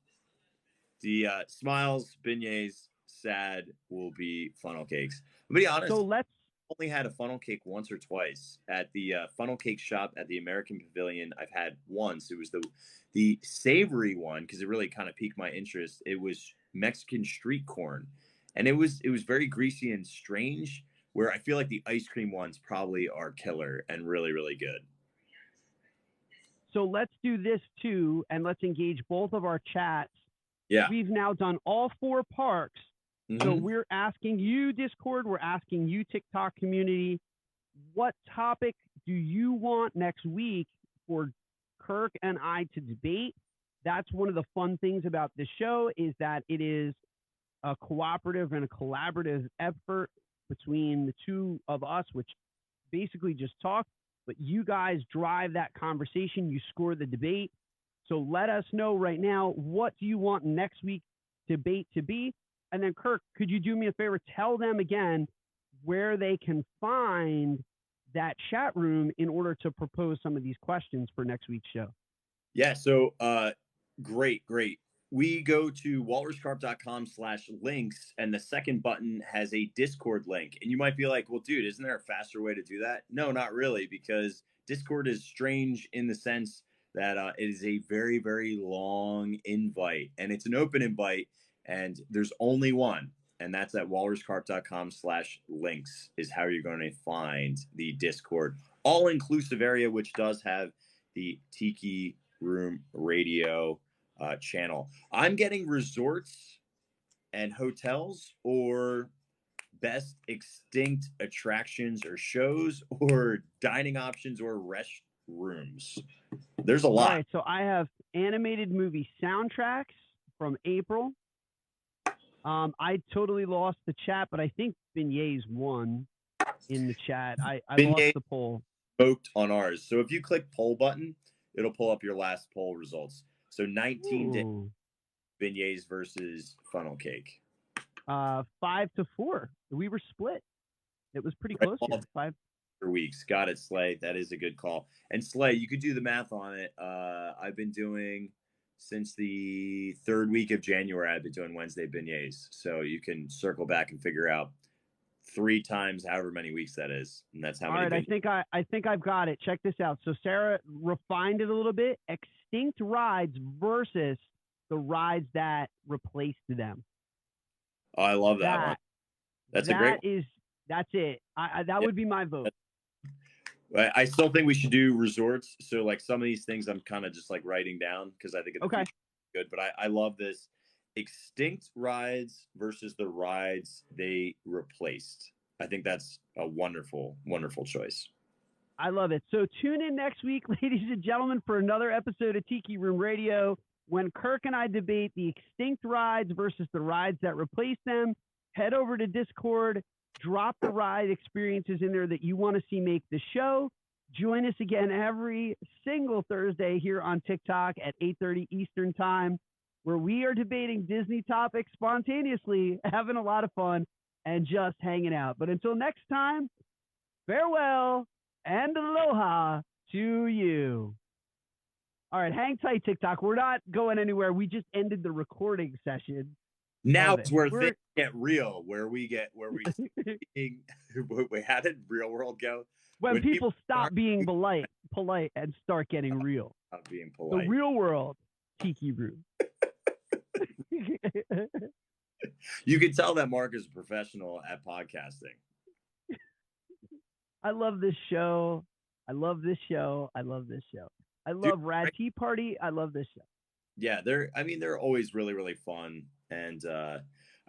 The smiles, beignets, sad will be funnel cakes. I'll be honest. So let's only had a funnel cake once or twice at the funnel cake shop at the American Pavilion. I've had once. It was the savory one because it really kind of piqued my interest. It was Mexican street corn, and it was very greasy and strange. Where I feel like the ice cream ones probably are killer and really, really good. So let's do this too, and let's engage both of our chats. Yeah, we've now done all 4 parks. So we're asking you, Discord, we're asking you, TikTok community, what topic do you want next week for Kirk and I to debate? That's one of the fun things about this show is that it is a cooperative and a collaborative effort between the two of us, which basically just talk, but you guys drive that conversation. You score the debate. So let us know right now, what do you want next week debate to be? And then Kirk, could you do me a favor? Tell them again where they can find that chat room in order to propose some of these questions for next week's show. Yeah. So, great. We go to walruscarp.com/links, and the second button has a Discord link. And you might be like, well, dude, isn't there a faster way to do that? No, not really, because Discord is strange in the sense that it is a very, very long invite, and it's an open invite, and there's only one. And that's at walruscarp.com/links is how you're going to find the Discord all-inclusive area, which does have the Tiki Room Radio channel. I'm getting resorts and hotels, or best extinct attractions or shows, or dining options, or restrooms. There's a lot. All right, so I have animated movie soundtracks from April. I totally lost the chat, but I think Beignets won in the chat. I lost the poll. Vote on ours. So if you click poll button, it'll pull up your last poll results. So 19 Beignets versus funnel cake. 5-4. We were split. It was pretty close here. 5 weeks. Got it, Slay. That is a good call. And Slay, you could do the math on it. I've been doing since the third week of January. I've been doing Wednesday Beignets. So you can circle back and figure out 3 times however many weeks that is, and that's how many. All right, I think I've got it. Check this out. So Sarah refined it a little bit. Extinct rides versus the rides that replaced them. Oh, I love that one. That's a great one. That's it. That would be my vote. I still think we should do resorts. So like some of these things I'm kind of just like writing down because I think it's good. But I love this. Extinct rides versus the rides they replaced. I think that's a wonderful, wonderful choice. I love it. So tune in next week, ladies and gentlemen, for another episode of Tiki Room Radio, when Kirk and I debate the extinct rides versus the rides that replace them. Head over to Discord, drop the ride experiences in there that you want to see make the show. Join us again every single Thursday here on TikTok at 8:30 Eastern Time, where we are debating Disney topics spontaneously, having a lot of fun, and just hanging out. But until next time, farewell and aloha to you. All right, hang tight, TikTok. We're not going anywhere. We just ended the recording session. Now it's where things get real, where we how did real world go? When people stop being polite and start getting real. Stop being polite. The real world Tiki Room. You can tell that Marc is a professional at podcasting. I love this show. I love Rad Tea Party. I love this show. Yeah, they're always really, really fun. And I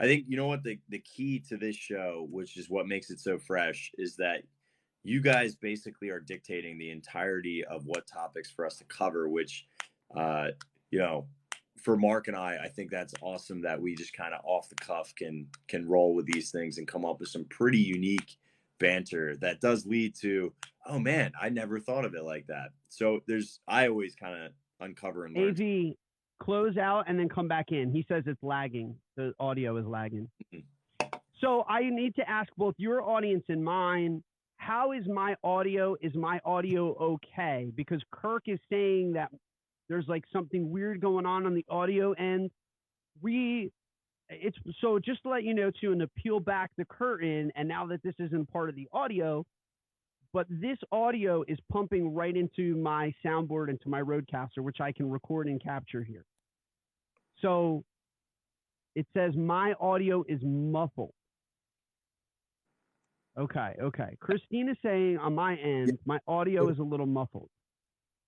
think, you know what, the key to this show, which is what makes it so fresh, is that you guys basically are dictating the entirety of what topics for us to cover, which, for Marc and I think that's awesome that we just kind of off the cuff can roll with these things and come up with some pretty unique banter that does lead to, oh man, I never thought of it like that. So I always kind of uncover and learn. AV, close out and then come back in. He says it's lagging. The audio is lagging. Mm-hmm. So I need to ask both your audience and mine, how is my audio? Is my audio okay? Because Kirk is saying that there's like something weird going on the audio end. So just to let you know, too, and to peel back the curtain, and now that this isn't part of the audio, but this audio is pumping right into my soundboard, into my Rodecaster, which I can record and capture here. So it says my audio is muffled. Okay. Christine is saying on my end, my audio is a little muffled.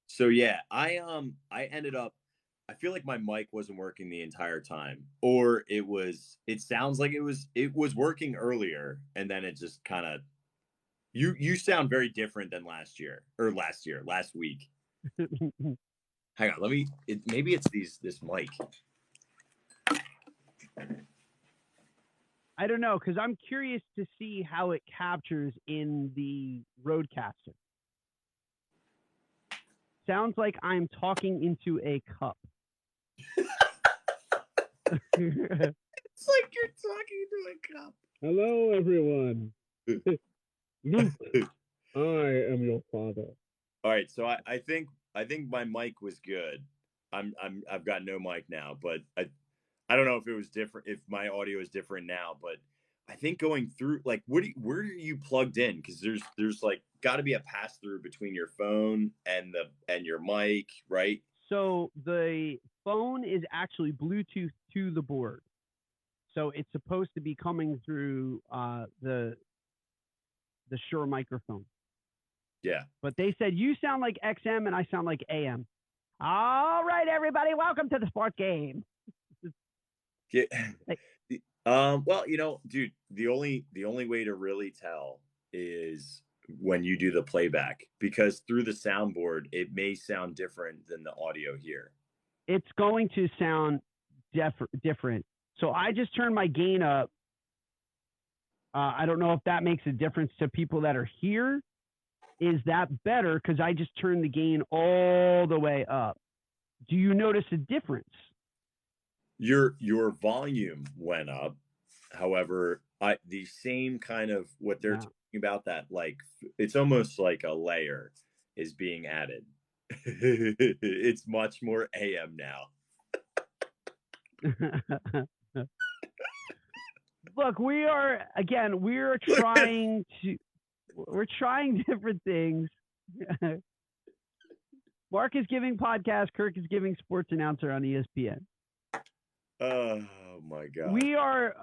So yeah, I ended up, I feel like my mic wasn't working the entire time, or it sounds like it was working earlier, and then it just kind of, you sound very different than last week. Hang on, maybe it's this mic. I don't know, because I'm curious to see how it captures in the Roadcaster. Sounds like I'm talking into a cup. It's like you're talking to a cup. Hello, everyone. Luke, I am your father. All right, so I think my mic was good. I've got no mic now, but I don't know if it was different, if my audio is different now, but I think going through, like, where are you plugged in? Because there's like got to be a pass through between your phone and your mic, right? So the phone is actually Bluetooth to the board. So it's supposed to be coming through the Shure microphone. Yeah. But they said you sound like XM and I sound like AM. All right, everybody, welcome to the sport game. Yeah. Well, dude, the only way to really tell is when you do the playback, because through the soundboard it may sound different than the audio here. It's going to sound different. So I just turned my gain up. I don't know if that makes a difference to people that are here. Is that better? Because I just turned the gain all the way up. Do you notice a difference? Your volume went up. However, the same kind of what they're talking about, that like it's almost like a layer is being added. It's much more AM now. Look, we're trying different things. Marc is giving podcast, Kirk is giving sports announcer on ESPN. Oh my God.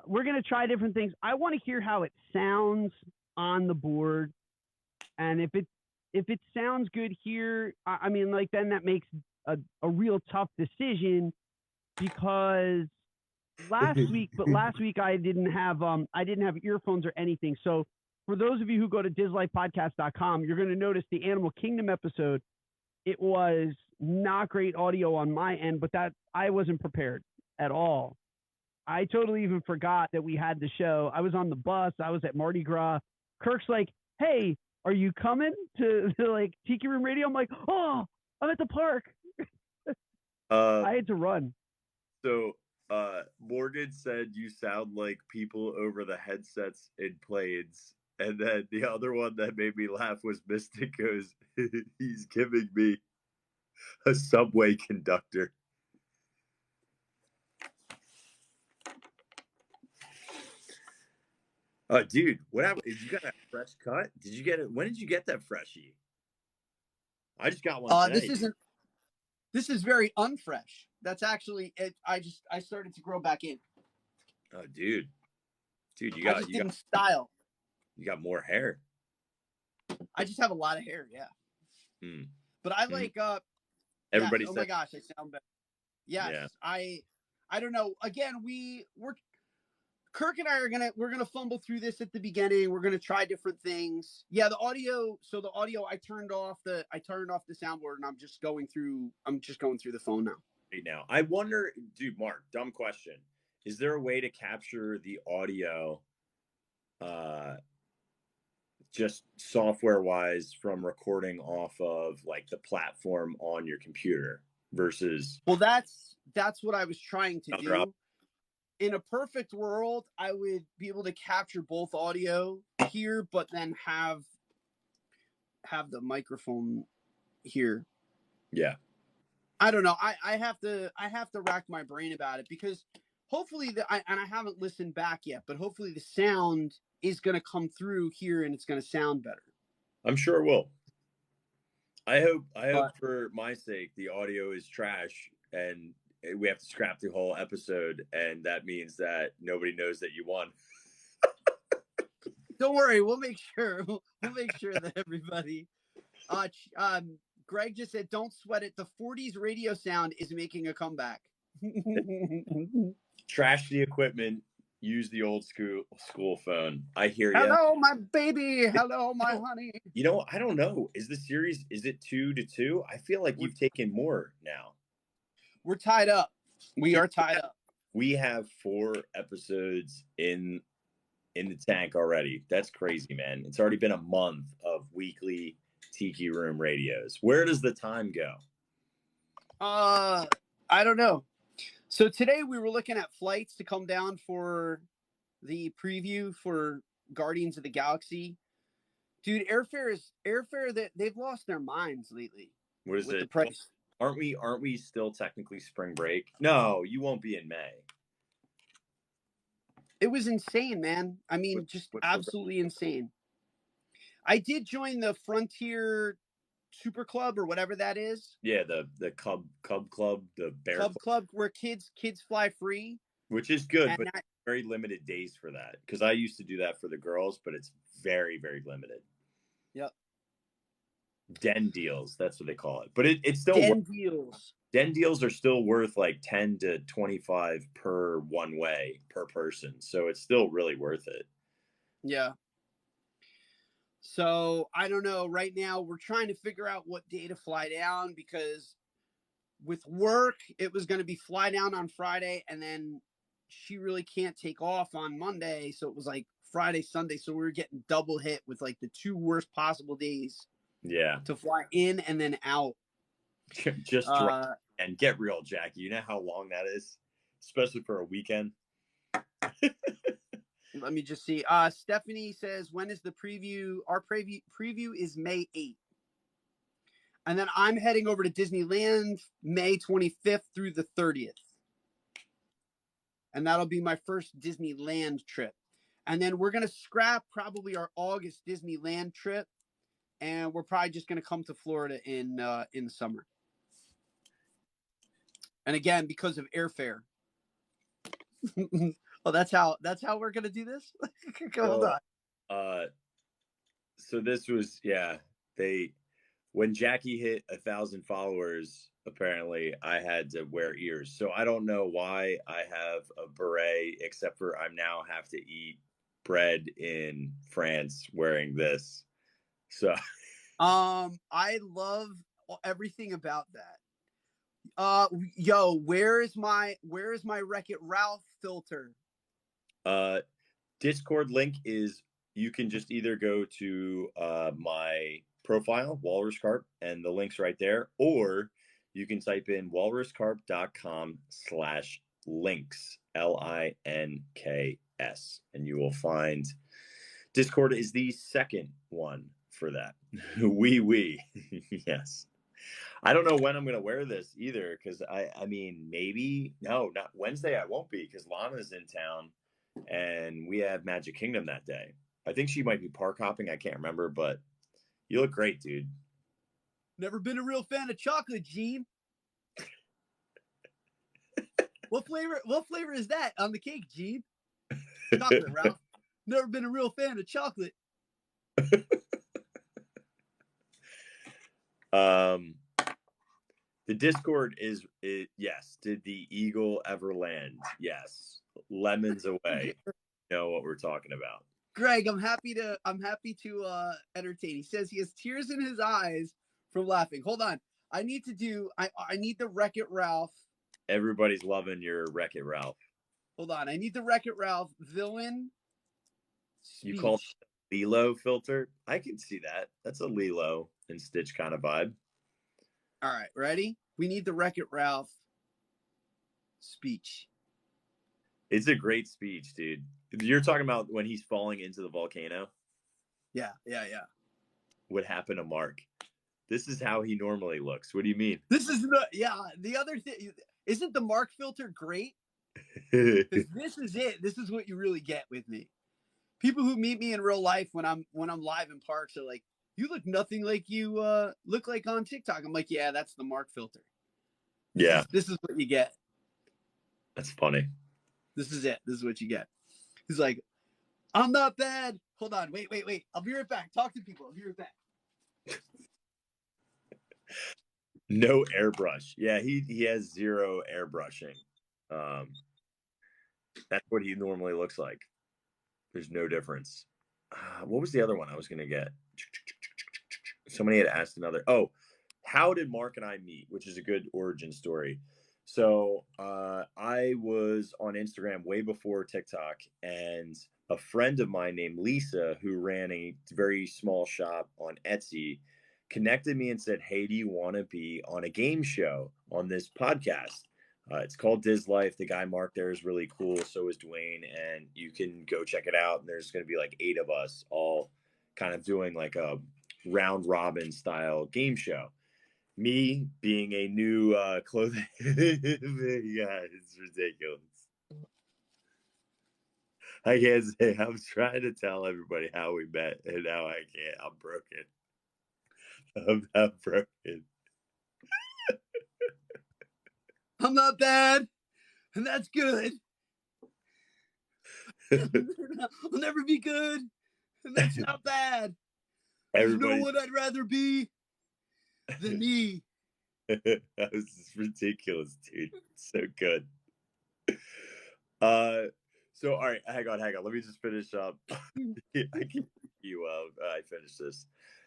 We're going to try different things. I want to hear how it sounds on the board. And if it sounds good here, I mean, like, then that makes a real tough decision, because last week I didn't have earphones or anything. So for those of you who go to DizLifePodcast.com, you're going to notice the Animal Kingdom episode. It was not great audio on my end, but that I wasn't prepared at all. I totally even forgot that we had the show. I was on the bus. I was at Mardi Gras. Kirk's like, "Hey, are you coming to like Tiki Room Radio?" I'm like, "Oh, I'm at the park." I had to run. So Morgan said you sound like people over the headsets in planes. And then the other one that made me laugh was Mystic goes, he's giving me a subway conductor. Dude, what happened? Did you got a fresh cut? Did you get it? When did you get that freshie? I just got one today. This is very unfresh. That's actually it. I started to grow back in. Oh, dude, you didn't style. You got more hair. I just have a lot of hair, yeah. But I like everybody. Yes, oh my gosh, I sound better. Yes, yeah. I don't know. Again, we're Kirk and I we're gonna fumble through this at the beginning. We're gonna try different things. Yeah, the audio. So the audio, I turned off the soundboard, and I'm just going through the phone now. Right now, I wonder, dude, Marc, dumb question. Is there a way to capture the audio, just software wise, from recording off of like the platform on your computer versus? Well, that's what I was trying to do. In a perfect world, I would be able to capture both audio here, but then have the microphone here. Yeah. I don't know. I have to rack my brain about it, because hopefully I haven't listened back yet, but hopefully the sound is going to come through here and it's going to sound better. I'm sure it will. I hope for my sake the audio is trash and we have to scrap the whole episode, and that means that nobody knows that you won. Don't worry, we'll make sure that everybody. Greg just said, "Don't sweat it. The 40s radio sound is making a comeback." Trash the equipment. Use the old school phone. I hear you. Hello, my baby. Hello, my honey. I don't know. Is the series, is it 2-2? I feel like you've taken more now. We're tied up. We are tied up. We have 4 episodes in in the tank already. That's crazy, man. It's already been a month of weekly Tiki Room radios. Where does the time go? I don't know. So today we were looking at flights to come down for the preview for Guardians of the Galaxy. Dude, airfare that they've lost their minds lately. What is with it? The price. Aren't we still technically spring break? No, you won't be in May. It was insane, man. I mean, just absolutely insane. I did join the Frontier Super Club or whatever that is. Yeah, the Cub Club, the Bear Cub Club where kids fly free. Which is good, but very limited days for that. Because I used to do that for the girls, but it's very, very limited. Yep. Den deals, that's what they call it. But it's still deals. Den deals are still worth like 10 to 25 per one way per person. So it's still really worth it. Yeah. So I don't know. Right now we're trying to figure out what day to fly down because with work, it was going to be fly down on Friday and then she really can't take off on Monday. So it was like Friday, Sunday. So we were getting double hit with like the two worst possible days. Yeah. To fly in and then out. Just drive and get real, Jackie. You know how long that is, especially for a weekend. Let me just see. Stephanie says, when is the preview? Our preview is May 8th. And then I'm heading over to Disneyland May 25th through the 30th. And that'll be my first Disneyland trip. And then we're going to scrap probably our August Disneyland trip. And we're probably just going to come to Florida in the summer. And again, because of airfare. Oh, that's how we're going to do this? Hold on. So this was, when Jackie hit 1,000 followers, apparently I had to wear ears. So I don't know why I have a beret, except for I now have to eat bread in France wearing this. So, I love everything about that. Yo, where is my Wreck-It Ralph filter? Discord link is, you can just either go to my profile, Walrus Carp, and the link's right there, or you can type in walruscarp.com/links, LINKS, and you will find Discord is the second one for that. Yes. I don't know when I'm going to wear this either, because I mean, maybe, no, not Wednesday. I won't be, because Lana's in town and we have Magic Kingdom that day. I think she might be park hopping. I can't remember, but you look great, dude. Never been a real fan of chocolate, Gene. What flavor is that on the cake, Gene? Chocolate, Ralph. Never been a real fan of chocolate. The Discord is yes. Did the eagle ever land? Yes. Lemons away. You know what we're talking about. Greg, I'm happy to entertain. He says he has tears in his eyes from laughing. Hold on. I need the Wreck-It Ralph. Everybody's loving your Wreck-It Ralph. Hold on. I need the Wreck-It Ralph villain speech. You call it Lilo filter? I can see that. That's a Lilo and Stitch kind of vibe. All right, ready? We need the Wreck-It Ralph speech. It's a great speech, dude. You're talking about when he's falling into the volcano? Yeah. What happened to Marc? This is how he normally looks. What do you mean? This is the other thing. Isn't the Marc filter great? Because this is it. This is what you really get with me. People who meet me in real life when I'm live in parks are like, you look nothing like you look like on TikTok. I'm like, yeah, that's the Marc filter. This is what you get. That's funny. This is it. This is what you get. He's like, I'm not bad. Hold on. Wait. I'll be right back. Talk to people. I'll be right back. No airbrush. Yeah, he has zero airbrushing. That's what he normally looks like. There's no difference. What was the other one I was going to get? Somebody had asked another. Oh, how did Marc and I meet? Which is a good origin story. So I was on Instagram way before TikTok, and a friend of mine named Lisa, who ran a very small shop on Etsy, connected me and said, "Hey, do you want to be on a game show on this podcast? It's called Diz Life. The guy Marc there is really cool. So is Dwayne, and you can go check it out. And there's going to be like 8 of us all kind of doing like a round robin style game show." Me being a new clothing, yeah, it's ridiculous. I can't say. I'm trying to tell everybody how we met, and now I can't. I'm broken. I'm broken. I'm not bad, and that's good. I'll never be good, and that's not bad. There's no one I'd rather be than me. That was ridiculous, dude. So good. So all right, hang on. Let me just finish up. I can you I finish this.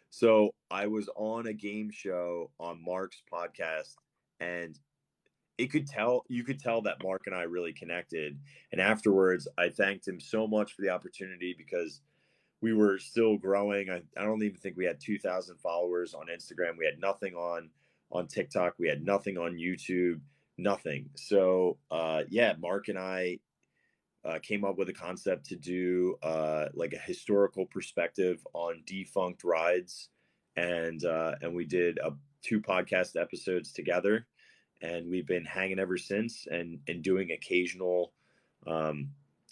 So I was on a game show on Marc's podcast, and you could tell that Marc and I really connected. And afterwards, I thanked him so much for the opportunity because we were still growing. I don't even think we had 2,000 followers on Instagram. We had nothing on TikTok. We had nothing on YouTube. Nothing. So yeah, Marc and I came up with a concept to do like a historical perspective on defunct rides, and we did 2 podcast episodes together, and we've been hanging ever since, and doing occasional.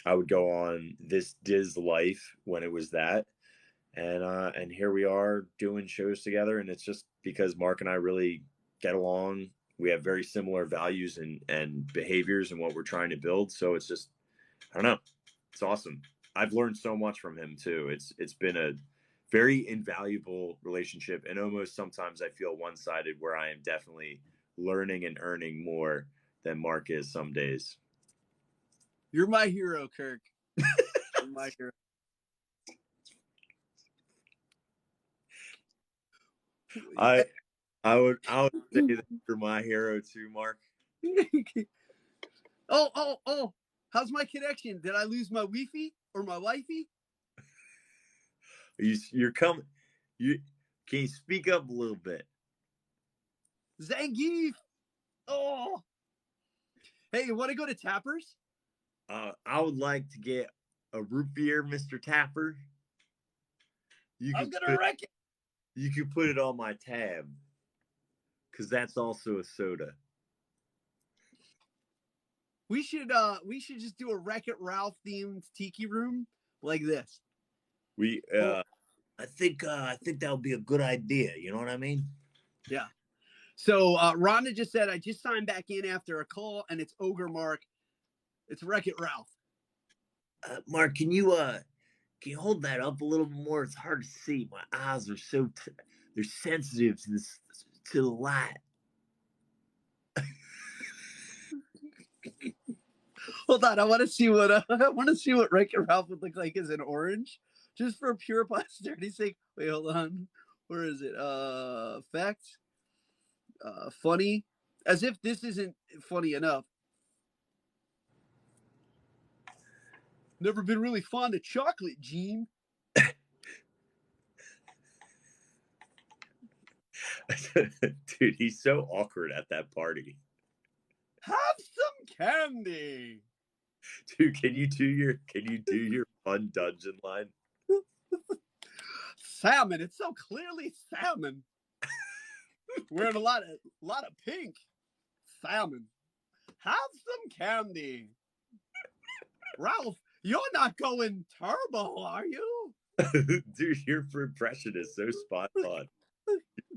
I would go on this Diz Life when it was that, and here we are doing shows together, and it's just because Marc and I really get along. We have very similar values and behaviors and what we're trying to build. So it's just, I don't know. It's awesome. I've learned so much from him too. It's been a very invaluable relationship, and almost sometimes I feel one-sided, where I am definitely learning and earning more than Marc is some days. You're my hero, Kirk. You're my hero. I would say that you're my hero too, Marc. Oh. How's my connection? Did I lose my Wi-Fi or my wifey? You're coming. Can you speak up a little bit? Zangief. Oh. Hey, you want to go to Tappers? I would like to get a root beer, Mr. Tapper. I'm gonna wreck it. You can put it on my tab, because that's also a soda. We should just do a Wreck-It Ralph themed tiki room like this. I think that would be a good idea. You know what I mean? Yeah. So Rhonda just said, I just signed back in after a call, and it's Ogre Marc. It's Wreck-It Ralph. Marc, can you hold that up a little more? It's hard to see. My eyes are they're sensitive to the light. Hold on, I want to see what Wreck-It Ralph would look like as an orange, just for pure posterity's sake. Wait, hold on. Where is it? Effect. Funny. As if this isn't funny enough. Never been really fond of chocolate, Gene. Dude, he's so awkward at that party. Have some candy. Dude, can you do your fun dungeon line? Salmon. It's so clearly salmon. Wearing a lot of pink. Salmon. Have some candy. Ralph, you're not going turbo, are you? Dude, your impression is so spot on.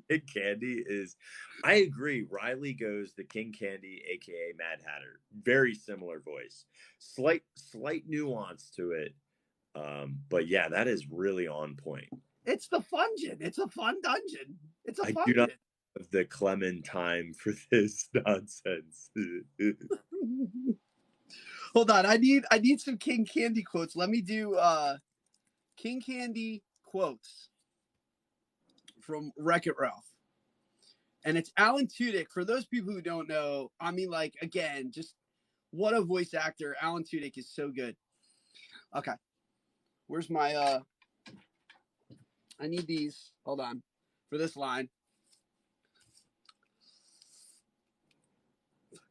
King Candy is, I agree. Riley goes the King Candy, aka Mad Hatter. Very similar voice. Slight nuance to it. But yeah, that is really on point. It's the Fungeon. It's a fun dungeon. It's a Fungeon. I do not have the Clementine for this nonsense. Hold on, I need some King Candy quotes. Let me do King Candy quotes from Wreck-It Ralph. And it's Alan Tudyk. For those people who don't know, I mean, like, again, just what a voice actor. Alan Tudyk is so good. Okay. Where's my, I need these. Hold on. For this line.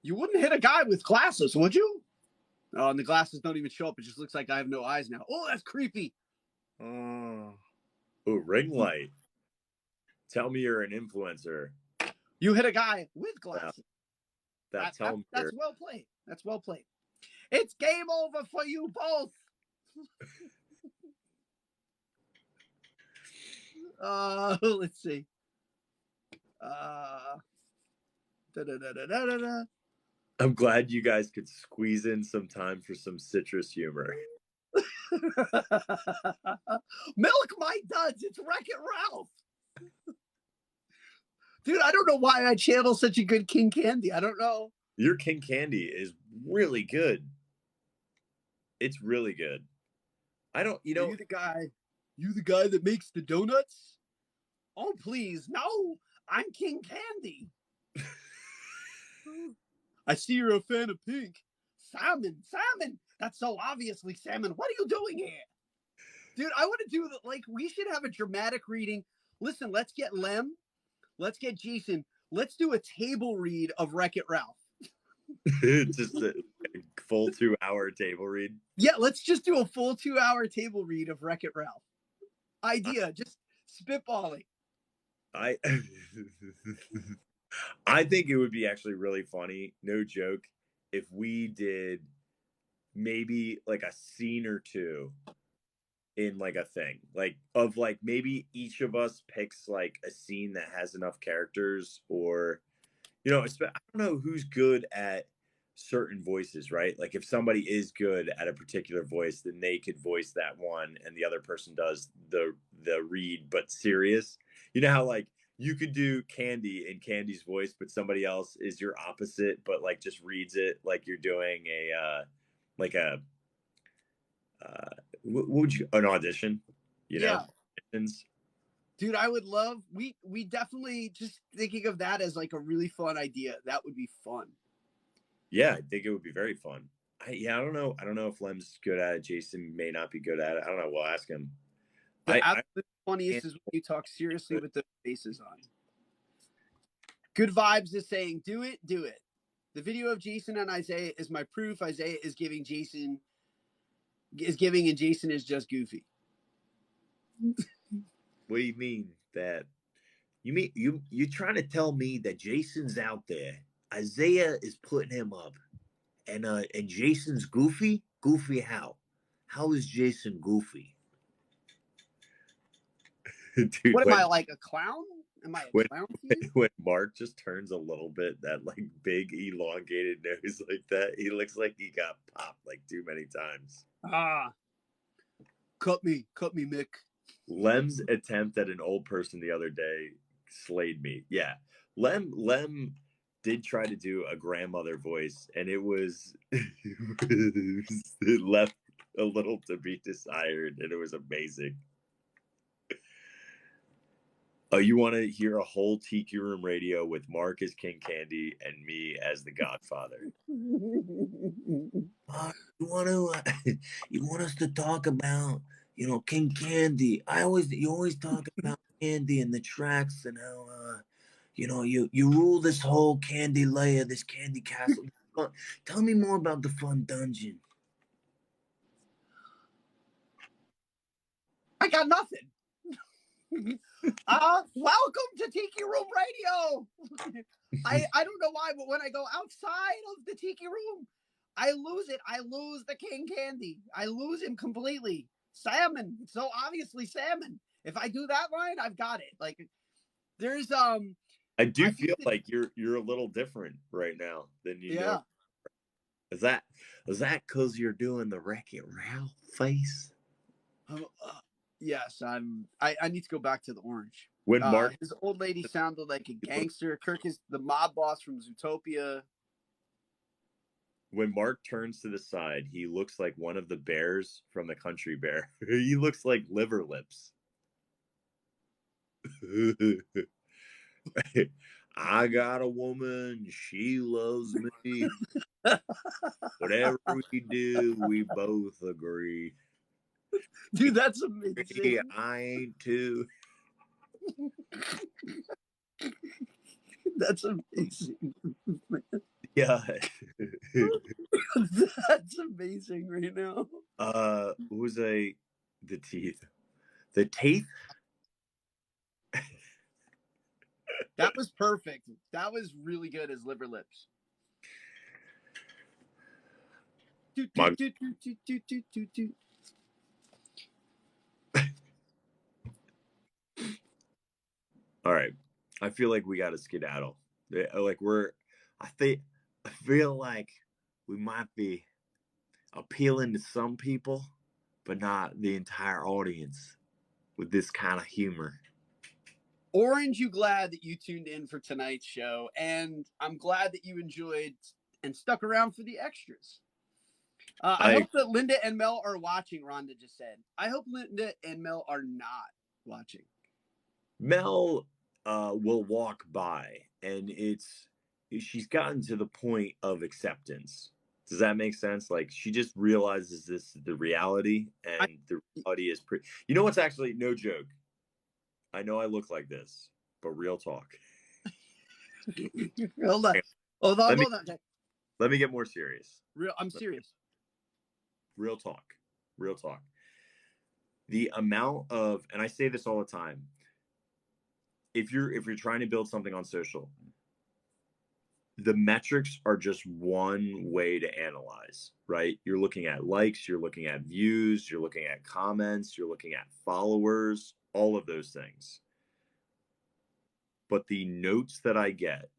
You wouldn't hit a guy with glasses, would you? Oh, and the glasses don't even show up. It just looks like I have no eyes now. Oh, that's creepy. Oh, ring light. Tell me you're an influencer. You hit a guy with glasses. That's well played. That's well played. It's game over for you both. Let's see. I'm glad you guys could squeeze in some time for some citrus humor. Milk my duds. It's Wreck-It Ralph. Dude, I don't know why I channel such a good King Candy. I don't know. Your King Candy is really good. It's really good. I don't, you know. You the guy that makes the donuts? Oh, please. No, I'm King Candy. I see you're a fan of pink. Salmon. That's so obviously salmon. What are you doing here? Dude, I want to do that. Like, we should have a dramatic reading. Listen, let's get Lem. Let's get Jason. Let's do a table read of Wreck-It Ralph. Just a full 2-hour table read. Yeah, let's just do a full 2-hour table read of Wreck-It Ralph. Idea, just spitballing. I think it would be actually really funny, no joke, if we did maybe like a scene or two in like a thing, like maybe each of us picks like a scene that has enough characters, or, you know, I don't know who's good at certain voices, right? Like if somebody is good at a particular voice, then they could voice that one and the other person does the read, but serious. You know how like you could do Candy in Candy's voice, but somebody else is your opposite, but like just reads it like you're doing what would you, an audition, you know? Dude, I would love, we definitely, just thinking of that as like a really fun idea. That would be fun. Yeah, I think it would be very fun. I don't know if Lem's good at it. Jason may not be good at it. I don't know. We'll ask him. The absolute funniest is when you talk seriously with the faces on. Good Vibes is saying, do it. The video of Jason and Isaiah is my proof. Isaiah is giving and Jason is just goofy. What do you mean that? You mean you're trying to tell me that Jason's out there, Isaiah is putting him up, and Jason's goofy? Goofy how? How is Jason goofy? Dude, what am I, like a clown? Am I a clown to you? When Marc just turns a little bit, that like big elongated nose like that, he looks like he got popped like too many times. Cut me, Mick. Lem's attempt at an old person the other day slayed me. Yeah. Lem did try to do a grandmother voice, and it left a little to be desired, and it was amazing. Oh, you want to hear a whole Tiki Room Radio with Marc as King Candy and me as the Godfather? You want us to talk about, you know, King Candy? You always talk about Candy and the tracks and how you know, you rule this whole candy layer, this candy castle. Tell me more about the fun dungeon. I got nothing. Welcome to Tiki Room Radio. I don't know why, but when I go outside of the Tiki Room, I lose it. I lose the King Candy. I lose him completely. Salmon. It's so obviously salmon. If I do that line, I've got it. Like there's I do feel like you're a little different right now than you know. Is that because you're doing the Wreck-It Ralph face? Yes, I need to go back to the orange. When Marc, his old lady sounded like a gangster. Kirk is the mob boss from Zootopia. When Marc turns to the side, he looks like one of the bears from the Country Bear. He looks like Liver Lips. I got a woman, she loves me. Whatever we do, we both agree. Dude, that's amazing. I ain't too. That's amazing. Yeah. That's amazing right now. Who's the teeth? The teeth? That was perfect. That was really good as liver lips. All right. I feel like we got to skedaddle. Like I feel like we might be appealing to some people, but not the entire audience with this kind of humor. Orange, you glad that you tuned in for tonight's show, and I'm glad that you enjoyed and stuck around for the extras. I hope that Linda and Mel are watching, Rhonda just said. I hope Linda and Mel are not watching. Mel will walk by, and she's gotten to the point of acceptance. Does that make sense? Like, she just realizes this is the reality, and the reality is pretty. You know what's actually no joke? I know I look like this, but real talk. Hold on. Let me get more serious. I'm serious. Real talk. The amount of, and I say this all the time, if you're trying to build something on social, the metrics are just one way to analyze, right? You're looking at likes, you're looking at views, you're looking at comments, you're looking at followers, all of those things. But the notes that I get,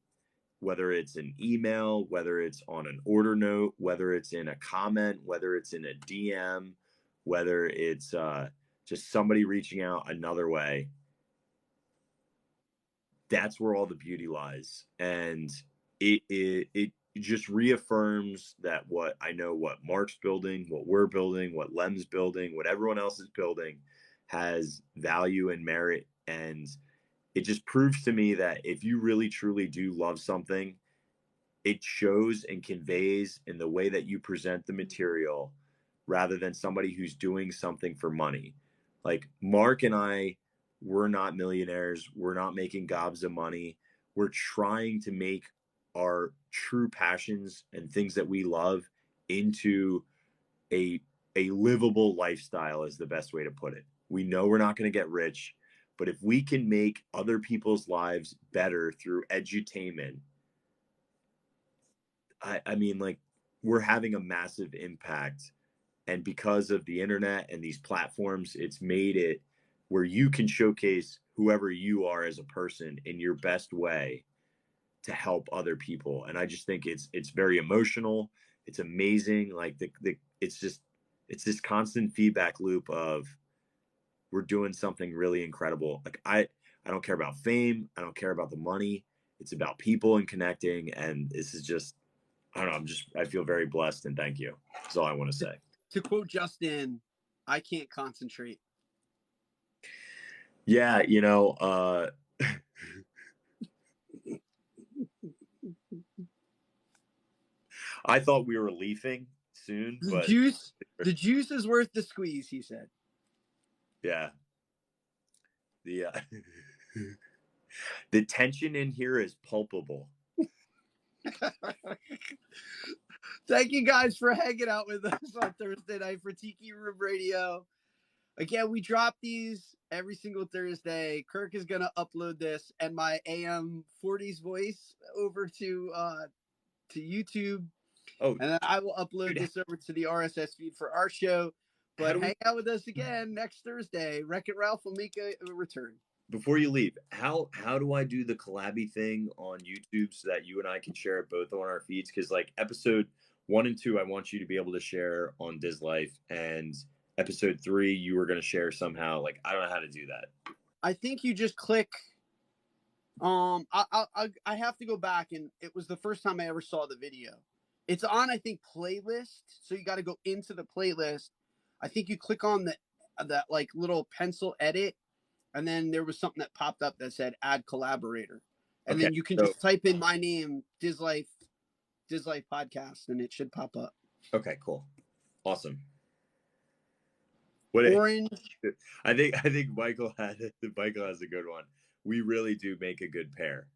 whether it's an email, whether it's on an order note, whether it's in a comment, whether it's in a DM, whether it's just somebody reaching out another way, that's where all the beauty lies. And it just reaffirms that what Marc's building, what we're building, what Lem's building, what everyone else is building has value and merit. And it just proves to me that if you really truly do love something, it shows and conveys in the way that you present the material rather than somebody who's doing something for money. Like Marc and I, we're not millionaires. We're not making gobs of money. We're trying to make our true passions and things that we love into a livable lifestyle is the best way to put it. We know we're not going to get rich, but if we can make other people's lives better through edutainment, I mean, like, we're having a massive impact. And because of the internet and these platforms, it's made it where you can showcase whoever you are as a person in your best way to help other people. And I just think it's very emotional. It's amazing. Like it's this constant feedback loop of we're doing something really incredible. Like I don't care about fame. I don't care about the money. It's about people and connecting. And this is just, I don't know. I feel very blessed, and thank you. That's all I want to say. To quote Justin, I can't concentrate. Yeah, I thought we were leafing soon, but the juice is worth the squeeze, he said. Yeah. The tension in here is palpable. Thank you guys for hanging out with us on Thursday night for Tiki Room Radio. Again, we drop these every single Thursday. Kirk is going to upload this and my AM 40s voice over to YouTube. Oh, and then I will upload this over to the RSS feed for our show. But hang out with us again next Thursday. Wreck-It Ralph will make a return. Before you leave, how do I do the collabby thing on YouTube so that you and I can share it both on our feeds? Because like episode 1 and 2, I want you to be able to share on Diz Life, and episode 3, you were going to share somehow. Like, I don't know how to do that. I think you just click. I have to go back, and it was the first time I ever saw the video. It's on, I think, playlist. So you got to go into the playlist. I think you click on that like little pencil edit, and then there was something that popped up that said add collaborator. And then you can just type in my name, Diz Life Podcast, and it should pop up. Okay, cool. Awesome. Orange. I think Michael has a good one. We really do make a good pair.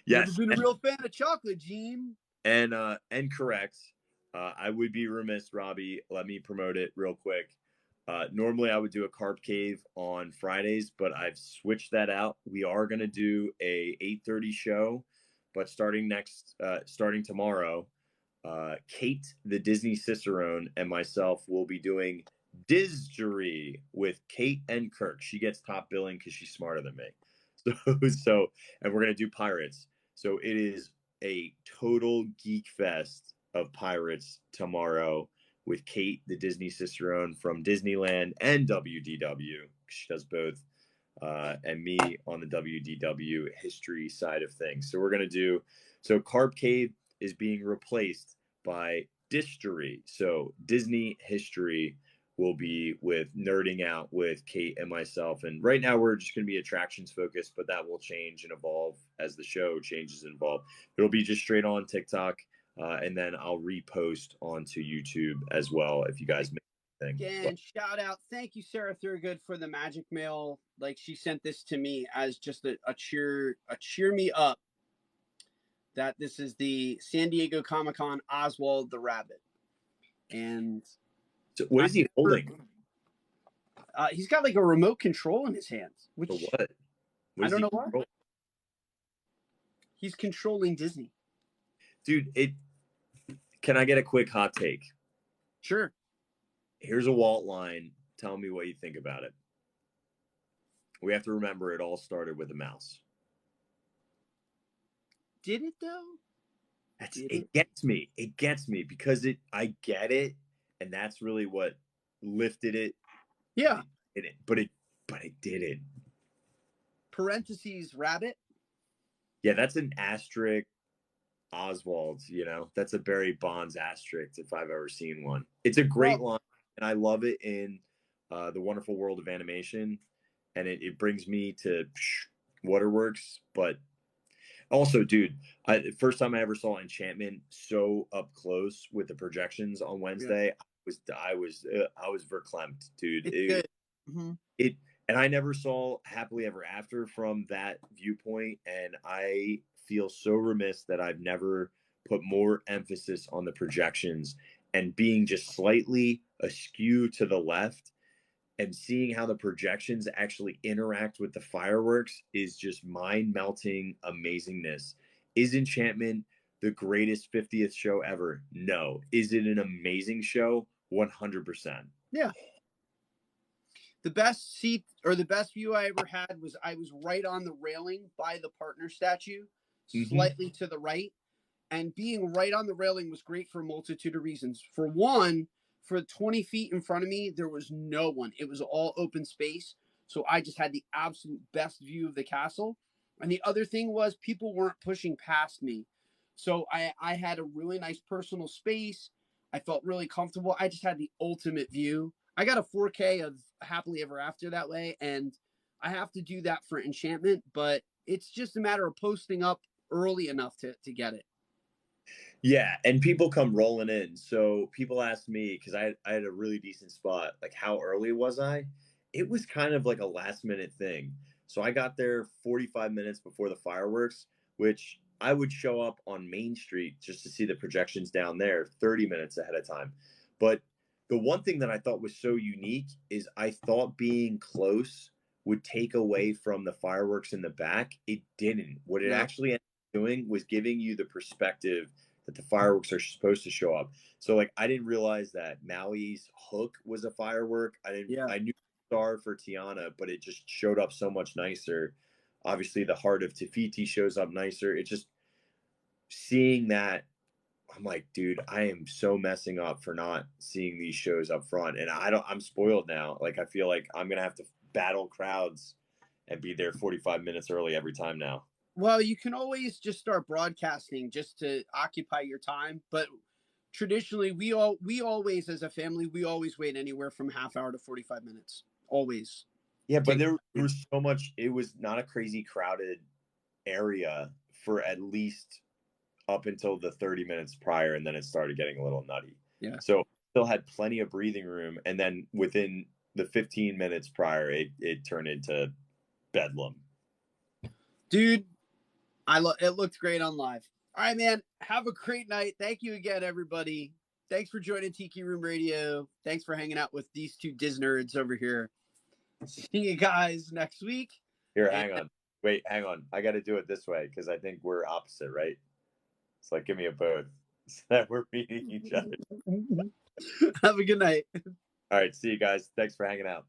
Yes. Never been a real fan of chocolate, Gene. And correct. I would be remiss, Robbie. Let me promote it real quick. Normally I would do a carb cave on Fridays, but I've switched that out. We are going to do a 8:30 show, but starting tomorrow, Kate, the Disney Cicerone, and myself will be doing Dizgery with Kate and Kirk. She gets top billing because she's smarter than me. So, and we're going to do pirates. So it is a total geek fest of pirates tomorrow with Kate, the Disney Cicerone from Disneyland and WDW. She does both. And me on the WDW history side of things. So we're going to do, Carb Cave is being replaced by Distery. So Disney history will be with nerding out with Kate and myself. And right now we're just going to be attractions focused, but that will change and evolve as the show changes and evolve. It'll be just straight on TikTok. And then I'll repost onto YouTube as well if you guys make anything. Again, shout out. Thank you, Sarah Thurgood, for the magic mail. Like, she sent this to me as just a cheer me up that this is the San Diego Comic-Con Oswald the Rabbit. And so what is he holding? He's got like a remote control in his hands. Which what? I don't know what. He's controlling Disney. Dude, can I get a quick hot take? Sure. Here's a Walt line. Tell me what you think about it. We have to remember it all started with a mouse. Did it though? It gets me. It gets me because I get it, and that's really what lifted it. Yeah. But it didn't. Parentheses rabbit. Yeah, that's an asterisk. Oswald, that's a Barry Bonds asterisk if I've ever seen one. It's a great line, and I love it in The Wonderful World of Animation, and it brings me to Waterworks. But also, dude, first time I ever saw Enchantment so up close with the projections on Wednesday, I was verklempt, dude. It's good. Mm-hmm. And I never saw Happily Ever After from that viewpoint, and I feel so remiss that I've never put more emphasis on the projections and being just slightly askew to the left and seeing how the projections actually interact with the fireworks is just mind-melting amazingness. Is Enchantment the greatest 50th show ever? No. Is it an amazing show? 100%. Yeah. The best seat or the best view I ever had was I was right on the railing by the partner statue, slightly to the right. And being right on the railing was great for a multitude of reasons. For one, for 20 feet in front of me, there was no one. It was all open space. So I just had the absolute best view of the castle. And the other thing was people weren't pushing past me. So I had a really nice personal space. I felt really comfortable. I just had the ultimate view. I got a 4K of Happily Ever After that way. And I have to do that for Enchantment. But it's just a matter of posting up early enough to get it. Yeah, and people come rolling in. So people ask me, because I had a really decent spot, like how early was I? It was kind of like a last minute thing. So I got there 45 minutes before the fireworks, which I would show up on Main Street just to see the projections down there 30 minutes ahead of time. But the one thing that I thought was so unique is I thought being close would take away from the fireworks in the back. It didn't. What it actually ended up doing was giving you the perspective that the fireworks are supposed to show up. So like I didn't realize that Maui's hook was a firework. I knew Star for Tiana, but it just showed up so much nicer. Obviously the Heart of Tafiti shows up nicer. It's just seeing that, I'm like, dude, I am so messing up for not seeing these shows up front. And I'm spoiled now. Like I feel like I'm gonna have to battle crowds and be there 45 minutes early every time now. Well, you can always just start broadcasting just to occupy your time. But traditionally, we always, as a family, we always wait anywhere from half hour to 45 minutes. Always. Yeah, but there was so much. It was not a crazy crowded area for at least up until the 30 minutes prior, and then it started getting a little nutty. Yeah. So still had plenty of breathing room, and then within the 15 minutes prior, it turned into bedlam. Dude, it looked great on live. All right, man. Have a great night. Thank you again, everybody. Thanks for joining Tiki Room Radio. Thanks for hanging out with these two Disnerds over here. See you guys next week. Here, hang on. Wait, hang on. I got to do it this way because I think we're opposite, right? It's like, give me a both so that we're meeting each other. Have a good night. All right. See you guys. Thanks for hanging out.